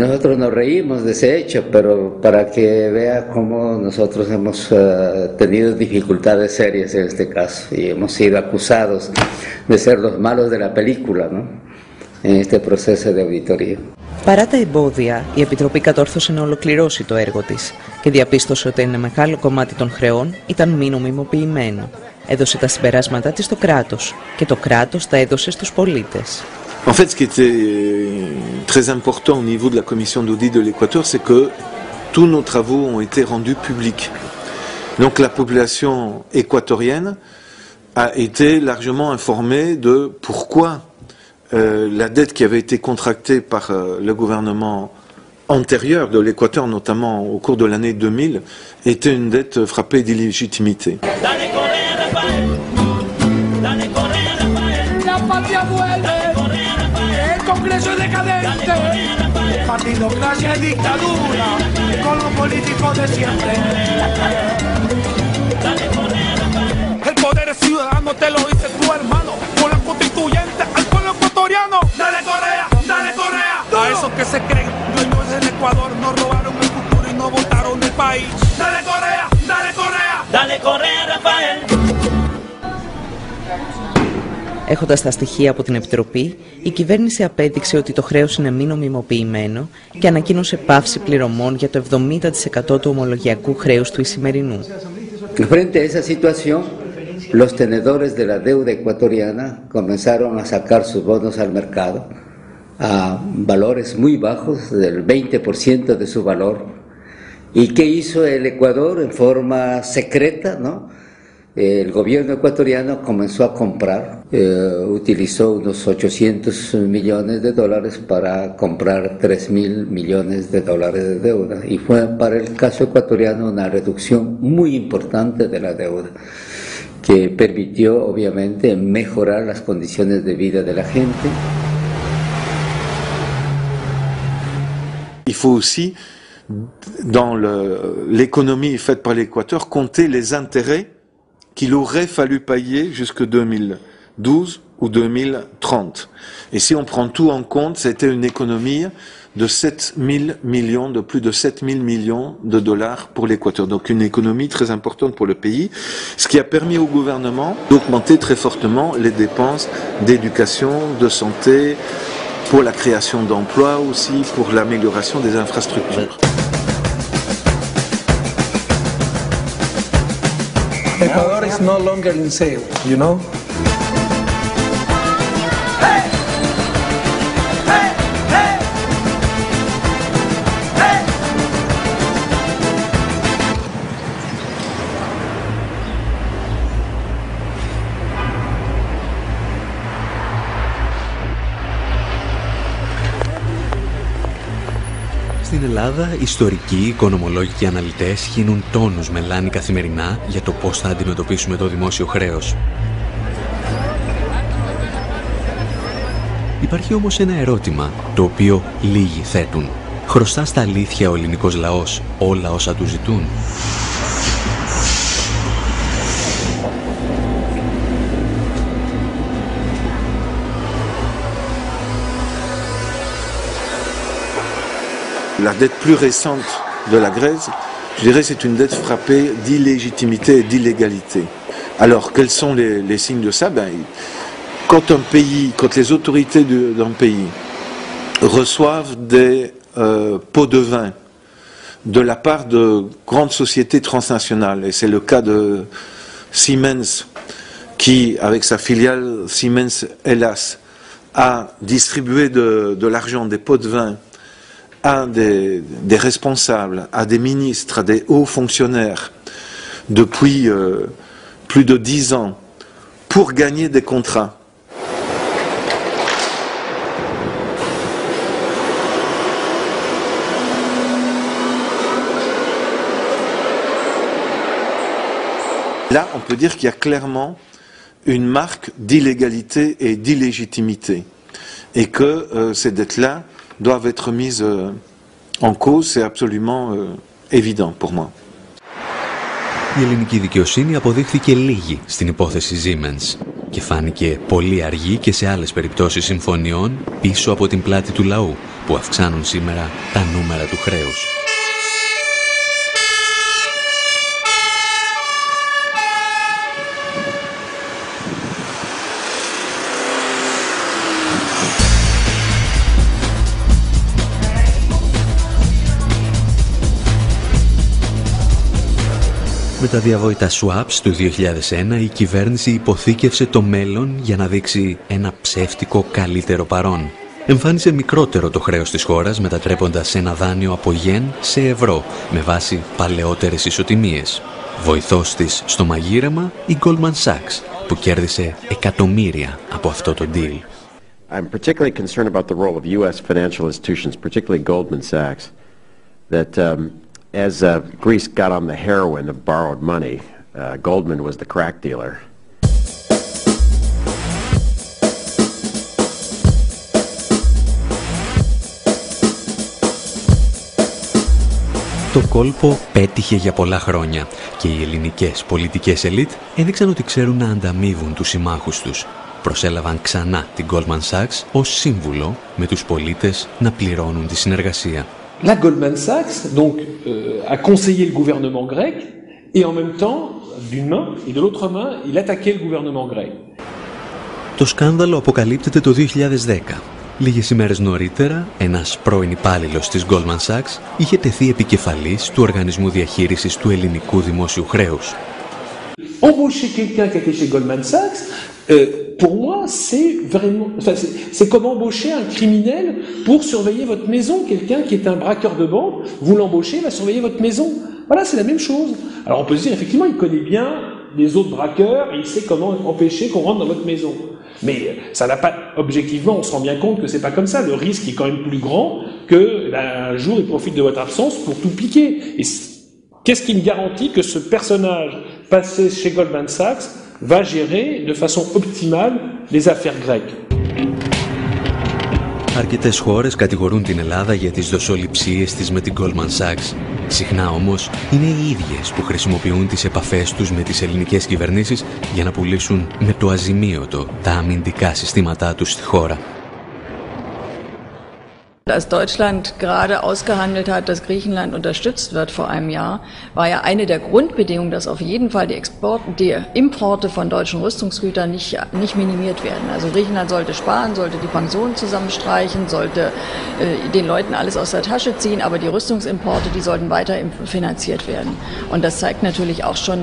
nosotros nos reímos de ese hecho, pero para que vea cómo nosotros hemos tenido dificultades serias en este caso y hemos sido acusados de ser los malos de la película, ¿no? En este proceso de auditoría. Παρά τα εμπόδια, η Επιτροπή κατόρθωσε να ολοκληρώσει το έργο της και διαπίστωσε ότι ένα μεγάλο κομμάτι των χρεών ήταν μη νομιμοποιημένο. Έδωσε τα συμπεράσματά της στο κράτος και το κράτος τα έδωσε στους πολίτες. En fait, ce qui était très important au niveau de la commission d'audit de l'Équateur, c'est que tous nos travaux ont été rendus publics. Donc la population équatorienne a été largement informée de pourquoi la dette qui avait été contractée par le gouvernement antérieure de l'Équateur, notamment au cours de l'année 2000, était une dette frappée d'illégitimité. Partidocracia y dictadura, con los políticos de siempre. El poder ciudadano te lo dice tu hermano, con la constituyente al pueblo ecuatoriano. Dale Correa, dale Correa. A esos que se creen dueños del Ecuador, nos robaron el futuro y no votaron el país. Dale Correa, dale Correa. Dale Correa, Rafael. Έχοντας τα στοιχεία από την Επιτροπή, η κυβέρνηση απέδειξε ότι το χρέος είναι μη νομιμοποιημένο και ανακοίνωσε πάυση πληρωμών για το 70% του ομολογιακού χρέους του Ισημερινού. Frente a esa situación, los tenedores de la deuda ecuatoriana comenzaron a sacar sus bonos al mercado a valores muy bajos, del 20% de su valor. ¿Y qué hizo el Ecuador en forma secreta, no? El gobierno ecuatoriano comenzó a comprar, utilizó unos 800 millones de dólares para comprar 3.000 millones de dólares de deuda. Y fue para el caso ecuatoriano una reducción muy importante de la deuda, que permitió obviamente mejorar las condiciones de vida de la gente. Il faut aussi, dans l'économie faite par l'Équateur, compter les intérêts qu'il aurait fallu payer jusque 2012 ou 2030. Et si on prend tout en compte, c'était une économie de 7 000 millions, de plus de 7 000 millions de dollars pour l'Équateur. Donc une économie très importante pour le pays, ce qui a permis au gouvernement d'augmenter très fortement les dépenses d'éducation, de santé, pour la création d'emplois aussi, pour l'amélioration des infrastructures. Ecuador is no longer in sale, you know? Στην Ελλάδα, ιστορικοί, οικονομολόγοι και αναλυτές χύνουν τόνους μελάνι καθημερινά για το πώς θα αντιμετωπίσουμε το δημόσιο χρέος. Υπάρχει όμως ένα ερώτημα, το οποίο λίγοι θέτουν. Χρωστά στα αλήθεια ο ελληνικός λαός όλα όσα του ζητούν? La dette plus récente de la Grèce, je dirais, c'est une dette frappée d'illégitimité et d'illégalité. Alors, quels sont les signes de ça? Quand les autorités d'un pays reçoivent des pots de vin de la part de grandes sociétés transnationales, et c'est le cas de Siemens, qui, avec sa filiale Siemens Hellas, a distribué de l'argent, des pots de vin, à des responsables, à des ministres, à des hauts fonctionnaires depuis plus de 10 ans pour gagner des contrats. Là, on peut dire qu'il y a clairement une marque d'illégalité et d'illégitimité et que ces dettes-là doivent être mises en cause, c'est absolument évident pour moi. Η ελληνική δικαιοσύνη αποδείχθηκε λίγη στην υπόθεση Siemens και φάνηκε πολύ αργή και σε άλλες περιπτώσεις συμφωνιών πίσω από την πλάτη του λαού που αυξάνουν σήμερα τα νούμερα του χρέους. Με τα διαβόητα swaps του 2001 η κυβέρνηση υποθήκευσε το μέλλον για να δείξει ένα ψεύτικο καλύτερο παρόν. Εμφάνισε μικρότερο το χρέος της χώρας μετατρέποντας ένα δάνειο από γεν σε ευρώ με βάση παλαιότερες ισοτιμίες. Βοηθός της στο μαγείρεμα η Goldman Sachs που κέρδισε εκατομμύρια από αυτό το deal. I'm particularly concerned about the role of U.S. financial institutions, particularly Goldman Sachs, that as Greece got on the heroin of borrowed money, Goldman was the crack dealer. Το κόλπο πέτυχε για πολλά χρόνια και οι ελληνικές πολιτικές ελίτ έδειξαν ότι ξέρουν να ανταμείβουν τους συμμάχους τους. Προσέλαβαν ξανά την Goldman Sachs ως σύμβουλο με τους πολίτες να πληρώνουν τη συνεργασία. La Goldman Sachs donc a conseillé le gouvernement grec et en même temps d'une main et de l'autre main il attaquait le gouvernement grec. Το σκάνδαλο αποκαλύπτεται το 2010. Λίγες ημέρες νωρίτερα, ένας πρώην υπάλληλος της Goldman Sachs είχε τεθεί επικεφαλής του Οργανισμού Διαχείρισης του Ελληνικού Δημόσιου Χρέους. Embaucher quelqu'un qui était chez Goldman Sachs, pour moi, c'est vraiment, c'est comme embaucher un criminel pour surveiller votre maison. Quelqu'un qui est un braqueur de banque, vous l'embauchez, il va surveiller votre maison. Voilà, c'est la même chose. Alors on peut se dire, effectivement, il connaît bien les autres braqueurs et il sait comment empêcher qu'on rentre dans votre maison. Mais ça n'a pas, objectivement, on se rend bien compte que c'est pas comme ça. Le risque est quand même plus grand que un jour il profite de votre absence pour tout piquer. Et qu'est-ce qui me garantit que ce personnage passé chez Goldman Sachs va gérer de façon optimale les affaires grecques? Αρκετές χώρες κατηγορούν την Ελλάδα για τις δοσοληψίες της με την Goldman Sachs. Συχνά όμως είναι οι ίδιες που χρησιμοποιούν τις επαφές τους με τις ελληνικές κυβερνήσεις για να πουλήσουν με το αζημίωτο τα αμυντικά συστήματά τους στη χώρα. Als Deutschland gerade ausgehandelt hat, dass Griechenland unterstützt wird vor einem Jahr, war ja eine der Grundbedingungen, dass auf jeden Fall die Importe von deutschen Rüstungsgütern nicht minimiert werden. Also Griechenland sollte sparen, sollte die Pensionen zusammenstreichen, sollte den Leuten alles aus der Tasche ziehen, aber die Rüstungsimporte, die sollten weiter finanziert werden. Und das zeigt natürlich auch schon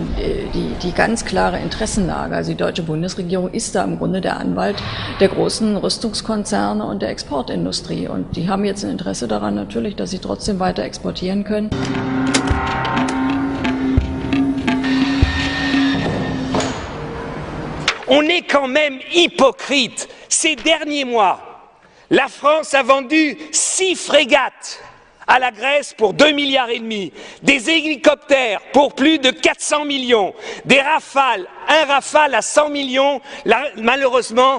die ganz klare Interessenlage. Also die deutsche Bundesregierung ist da im Grunde der Anwalt der großen Rüstungskonzerne und der Exportindustrie. Und die haben jetzt ein Interesse daran natürlich, dass sie trotzdem weiter exportieren können. On est quand même hypocrite. Ces derniers mois, la France a vendu 6 frégates à la Grèce pour 2,5 milliards, des hélicoptères pour plus de 400 millions, des Rafales, un Rafale à 100 millions. Là, malheureusement,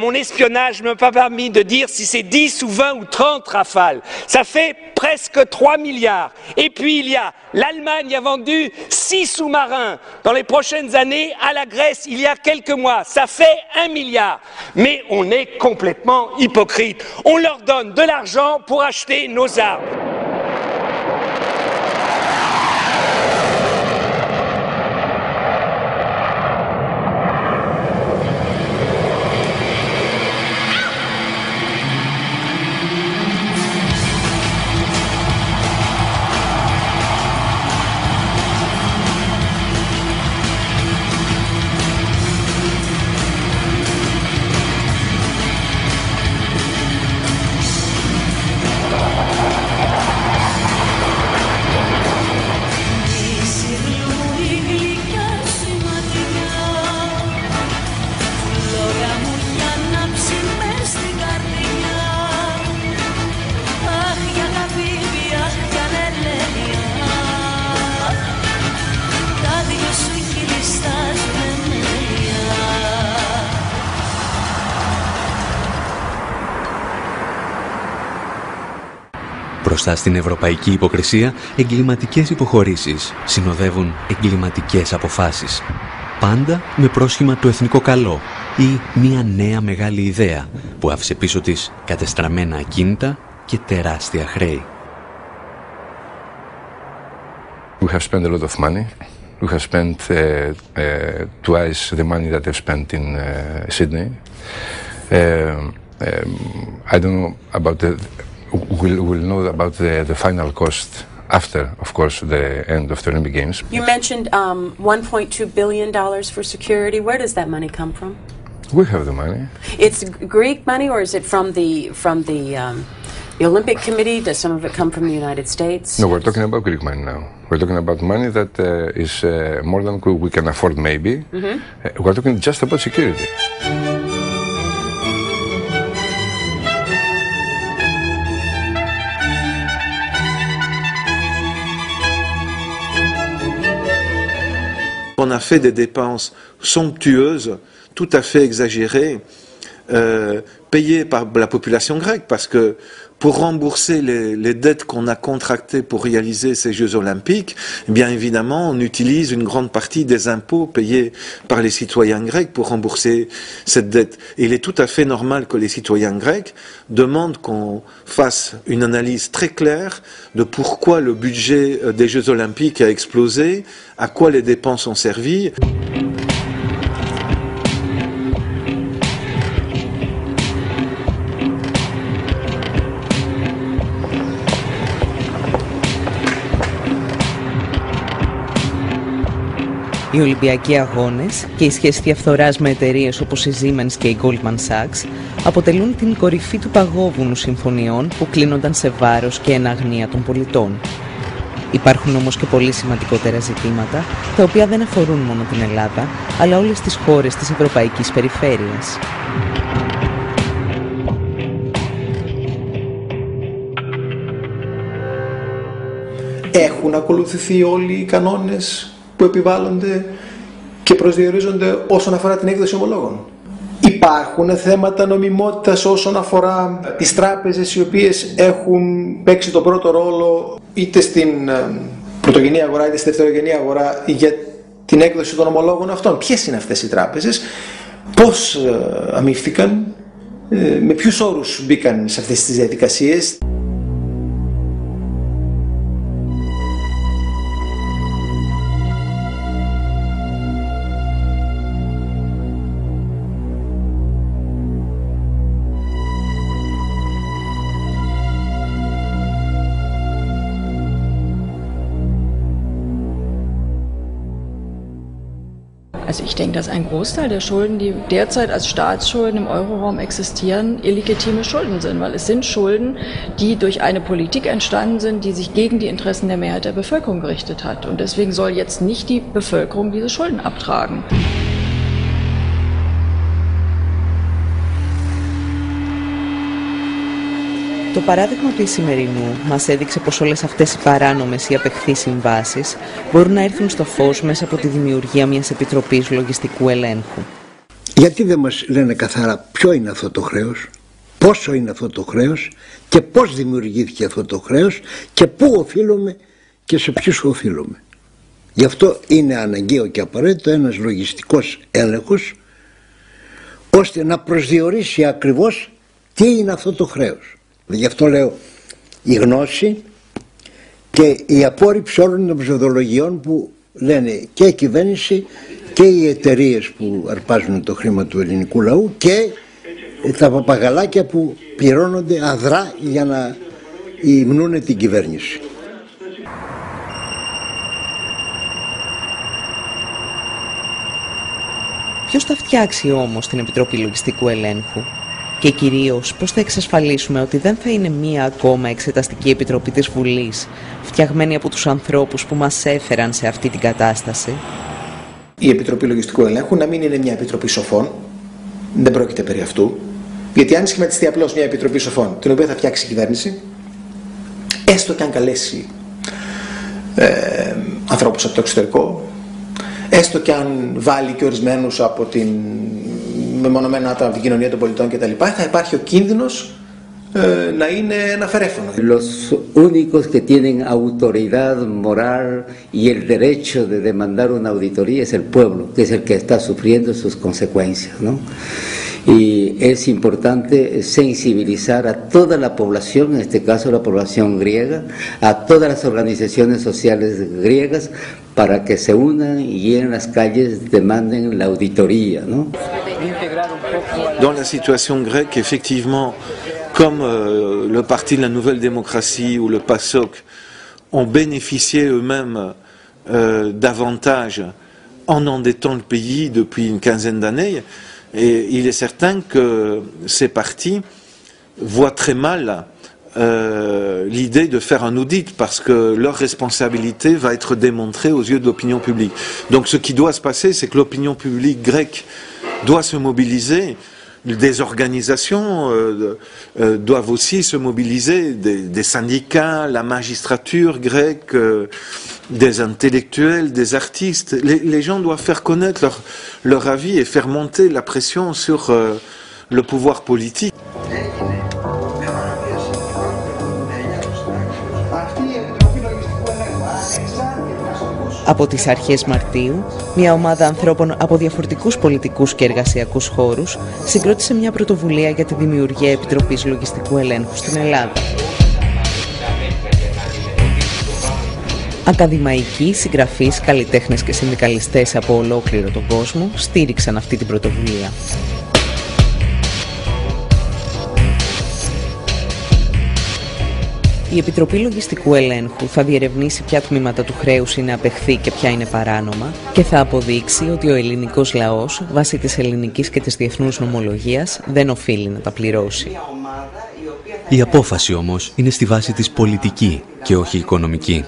mon espionnage ne m'a pas permis de dire si c'est 10 ou 20 ou 30 Rafales. Ça fait presque 3 milliards. Et puis il y a, l'Allemagne a vendu 6 sous-marins dans les prochaines années à la Grèce il y a quelques mois. Ça fait 1 milliard. Mais on est complètement hypocrite. On leur donne de l'argent pour acheter nos armes. Μπροστά στην ευρωπαϊκή υποκρισία, εγκληματικές υποχωρήσεις συνοδεύουν εγκληματικές αποφάσεις. Πάντα με πρόσχημα το εθνικό καλό ή μια νέα μεγάλη ιδέα που άφησε πίσω της κατεστραμμένα ακίνητα και τεράστια χρέη. We have spent a lot of money. We have spent twice the money that I've spent in Sydney. I don't know about the... We'll know about the final cost after, of course, the end of the Olympic Games. You mentioned $1.2 billion for security. Where does that money come from? We have the money. It's Greek money, or is it from the Olympic Committee? Does some of it come from the United States? No, we're talking about Greek money now. We're talking about money that is more than we can afford, maybe. Mm-hmm. We're talking just about security. On a fait des dépenses somptueuses, tout à fait exagérées, payées par la population grecque, parce que pour rembourser les dettes qu'on a contractées pour réaliser ces Jeux Olympiques, eh bien évidemment, on utilise une grande partie des impôts payés par les citoyens grecs pour rembourser cette dette. Et il est tout à fait normal que les citoyens grecs demandent qu'on fasse une analyse très claire de pourquoi le budget des Jeux Olympiques a explosé, à quoi les dépenses ont servi. Οι Ολυμπιακοί Αγώνες και η σχέση διαφθοράς με εταιρείες όπως η Siemens και η Goldman Sachs αποτελούν την κορυφή του παγόβουνου συμφωνιών που κλείνονταν σε βάρος και εν αγνία των πολιτών. Υπάρχουν όμως και πολύ σημαντικότερα ζητήματα, τα οποία δεν αφορούν μόνο την Ελλάδα, αλλά όλες τις χώρες της ευρωπαϊκής περιφέρειας. Έχουν ακολουθηθεί όλοι οι κανόνες που επιβάλλονται και προσδιορίζονται όσον αφορά την έκδοση ομολόγων? Υπάρχουν θέματα νομιμότητας όσον αφορά τις τράπεζες οι οποίες έχουν παίξει τον πρώτο ρόλο είτε στην πρωτογενή αγορά είτε στη δευτερογενή αγορά για την έκδοση των ομολόγων αυτών? Ποιες είναι αυτές οι τράπεζες, πώς αμείφθηκαν, με ποιους όρους μπήκαν σε αυτές τις διαδικασίες? Also ich denke, dass ein Großteil der Schulden, die derzeit als Staatsschulden im Euroraum existieren, illegitime Schulden sind, weil es sind Schulden, die durch eine Politik entstanden sind, die sich gegen die Interessen der Mehrheit der Bevölkerung gerichtet hat. Und deswegen soll jetzt nicht die Bevölkerung diese Schulden abtragen. Το παράδειγμα του Ισημερινού μας έδειξε πως όλες αυτές οι παράνομες ή απεχθείς συμβάσεις μπορούν να έρθουν στο φως μέσα από τη δημιουργία μιας επιτροπής λογιστικού ελέγχου. Γιατί δεν μας λένε καθαρά ποιο είναι αυτό το χρέος, πόσο είναι αυτό το χρέος και πώς δημιουργήθηκε αυτό το χρέος και πού οφείλουμε και σε ποιους οφείλουμε? Γι' αυτό είναι αναγκαίο και απαραίτητο ένας λογιστικός έλεγχος ώστε να προσδιορίσει ακριβώς τι είναι αυτό το χρέος. Γι' αυτό λέω η γνώση και η απόρριψη όλων των ψευδολογιών που λένε και η κυβέρνηση και οι εταιρείες που αρπάζουν το χρήμα του ελληνικού λαού και τα παπαγαλάκια που πληρώνονται αδρά για να υμνούν την κυβέρνηση. Ποιος θα φτιάξει όμως την Επιτροπή Λογιστικού Ελέγχου? Και κυρίως πώς θα εξασφαλίσουμε ότι δεν θα είναι μία ακόμα εξεταστική επιτροπή της Βουλής, φτιαγμένη από τους ανθρώπους που μας έφεραν σε αυτή την κατάσταση? Η Επιτροπή Λογιστικού Ελέγχου να μην είναι μια επιτροπή σοφών, δεν πρόκειται περί αυτού, γιατί αν σχηματιστεί απλώς μια επιτροπή σοφών, την οποία θα φτιάξει η κυβέρνηση, έστω και αν καλέσει ανθρώπους από το εξωτερικό, έστω και αν βάλει και ορισμένους από την μεμονωμένα άτομα από την κοινωνία των πολιτών κτλ., θα υπάρχει ο κίνδυνος να είναι ένα φερέφωνο. Los únicos que tienen autoridad moral y el derecho de demandar una auditoría es el pueblo, que es el que está sufriendo sus consecuencias, ¿no? Y es importante sensibilizar a toda la población, en este caso la población griega, a todas las organizaciones sociales griegas, para que se unan y en las calles demanden la auditoría, ¿no? Dans la situation grecque, effectivement, comme le Parti de la Nouvelle Démocratie ou le PASOK ont bénéficié eux-mêmes davantage en endettant le pays depuis une quinzaine d'années, et il est certain que ces partis voient très mal l'idée de faire un audit parce que leur responsabilité va être démontrée aux yeux de l'opinion publique. Donc ce qui doit se passer, c'est que l'opinion publique grecque doit se mobiliser des organisations doivent aussi se mobiliser, des syndicats, la magistrature grecque, des intellectuels, des artistes. Les gens doivent faire connaître leur avis et faire monter la pression sur le pouvoir politique. Από τις αρχές Μαρτίου, μια ομάδα ανθρώπων από διαφορετικούς πολιτικούς και εργασιακούς χώρους συγκρότησε μια πρωτοβουλία για τη δημιουργία Επιτροπής Λογιστικού Ελέγχου στην Ελλάδα. Ακαδημαϊκοί, συγγραφείς, καλλιτέχνες και συνδικαλιστές από ολόκληρο τον κόσμο στήριξαν αυτή την πρωτοβουλία. Η Επιτροπή Λογιστικού Ελέγχου θα διερευνήσει ποια τμήματα του χρέους είναι απεχθή και ποια είναι παράνομα και θα αποδείξει ότι ο ελληνικός λαός, βάσει της ελληνικής και της διεθνούς νομολογίας, δεν οφείλει να τα πληρώσει. Η απόφαση όμως είναι στη βάση της πολιτική και όχι οικονομική.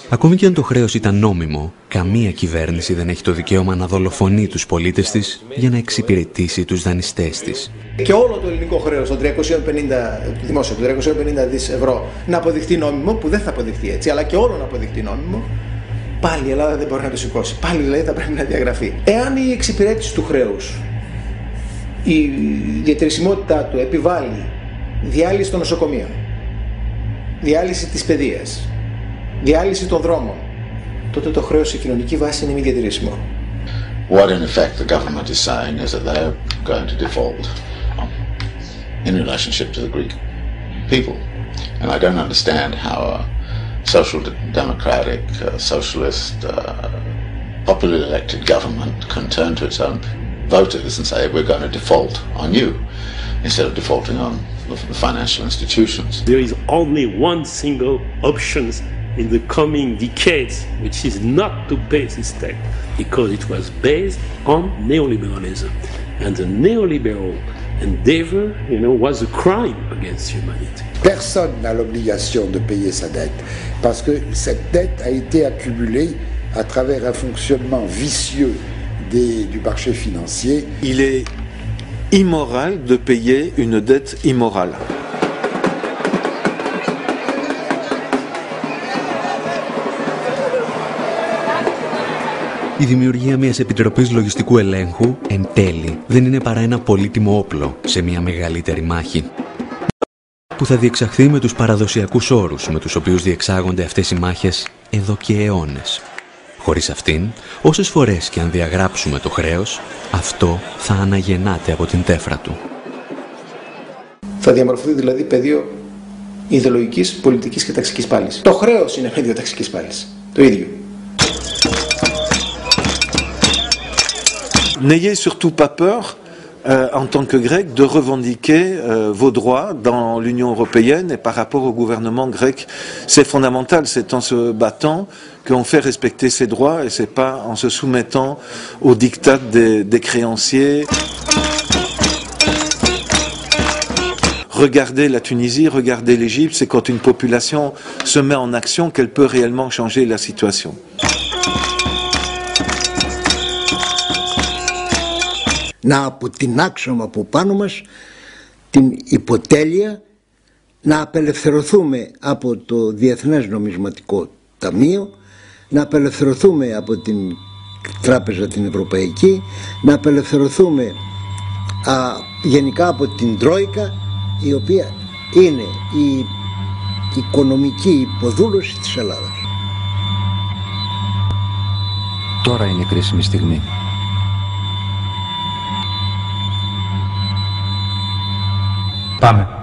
Ακόμη και αν το χρέος ήταν νόμιμο, καμία κυβέρνηση δεν έχει το δικαίωμα να δολοφονεί τους πολίτες της για να εξυπηρετήσει τους δανειστές της. Και όλο το ελληνικό χρέος, το 350 δις ευρώ, να αποδειχτεί νόμιμο, που δεν θα αποδειχτεί έτσι, αλλά και όλο να αποδειχτεί νόμιμο, πάλι η Ελλάδα δεν μπορεί να το σηκώσει. Πάλι δηλαδή θα πρέπει να διαγραφεί. Εάν η εξυπηρέτηση του χρέους, η διατηρησιμότητά του επιβάλλει διάλυση των νοσοκομείων, διάλυση της παιδείας, διάλυση των δρόμων, τότε το χρέος σε κοινωνική βάση είναι μη διατηρήσιμο. What in effect the government is saying is that they're going to default in relationship to the Greek people. And I don't understand how a social democratic, socialist, popularly elected government can turn to its own voters and say we're going to default on you instead of defaulting on the financial institutions. There is only one single option in the coming decades, which is not to pay this debt, because it was based on neoliberalism. And the neoliberal endeavor, was a crime against humanity. Personne n'a l'obligation de payer sa dette, parce que cette dette a été accumulée à travers un fonctionnement vicieux du marché financier. Il est immoral de payer une dette immorale. Η δημιουργία μιας Επιτροπής Λογιστικού Ελέγχου, εν τέλει, δεν είναι παρά ένα πολύτιμο όπλο σε μια μεγαλύτερη μάχη, που θα διεξαχθεί με τους παραδοσιακούς όρους με τους οποίους διεξάγονται αυτές οι μάχες εδώ και αιώνες. Χωρίς αυτήν, όσες φορές και αν διαγράψουμε το χρέος, αυτό θα αναγεννάται από την τέφρα του. Θα διαμορφωθεί δηλαδή πεδίο ιδεολογικής, πολιτικής και ταξικής πάλης. Το χρέος είναι πεδίο ταξικής πάλης. Το ίδιο. N'ayez surtout pas peur, en tant que grec, de revendiquer vos droits dans l'Union européenne et par rapport au gouvernement grec. C'est fondamental, c'est en se battant qu'on fait respecter ses droits et c'est pas en se soumettant aux diktats des créanciers. Regardez la Tunisie, regardez l'Égypte, c'est quand une population se met en action qu'elle peut réellement changer la situation. Να αποτινάξουμε από πάνω μας την υποτέλεια, να απελευθερωθούμε από το Διεθνές Νομισματικό Ταμείο, να απελευθερωθούμε από την Τράπεζα την Ευρωπαϊκή, να απελευθερωθούμε γενικά από την Τρόικα, η οποία είναι η οικονομική υποδούλωση της Ελλάδας. Τώρα είναι κρίσιμη στιγμή. Πάμε.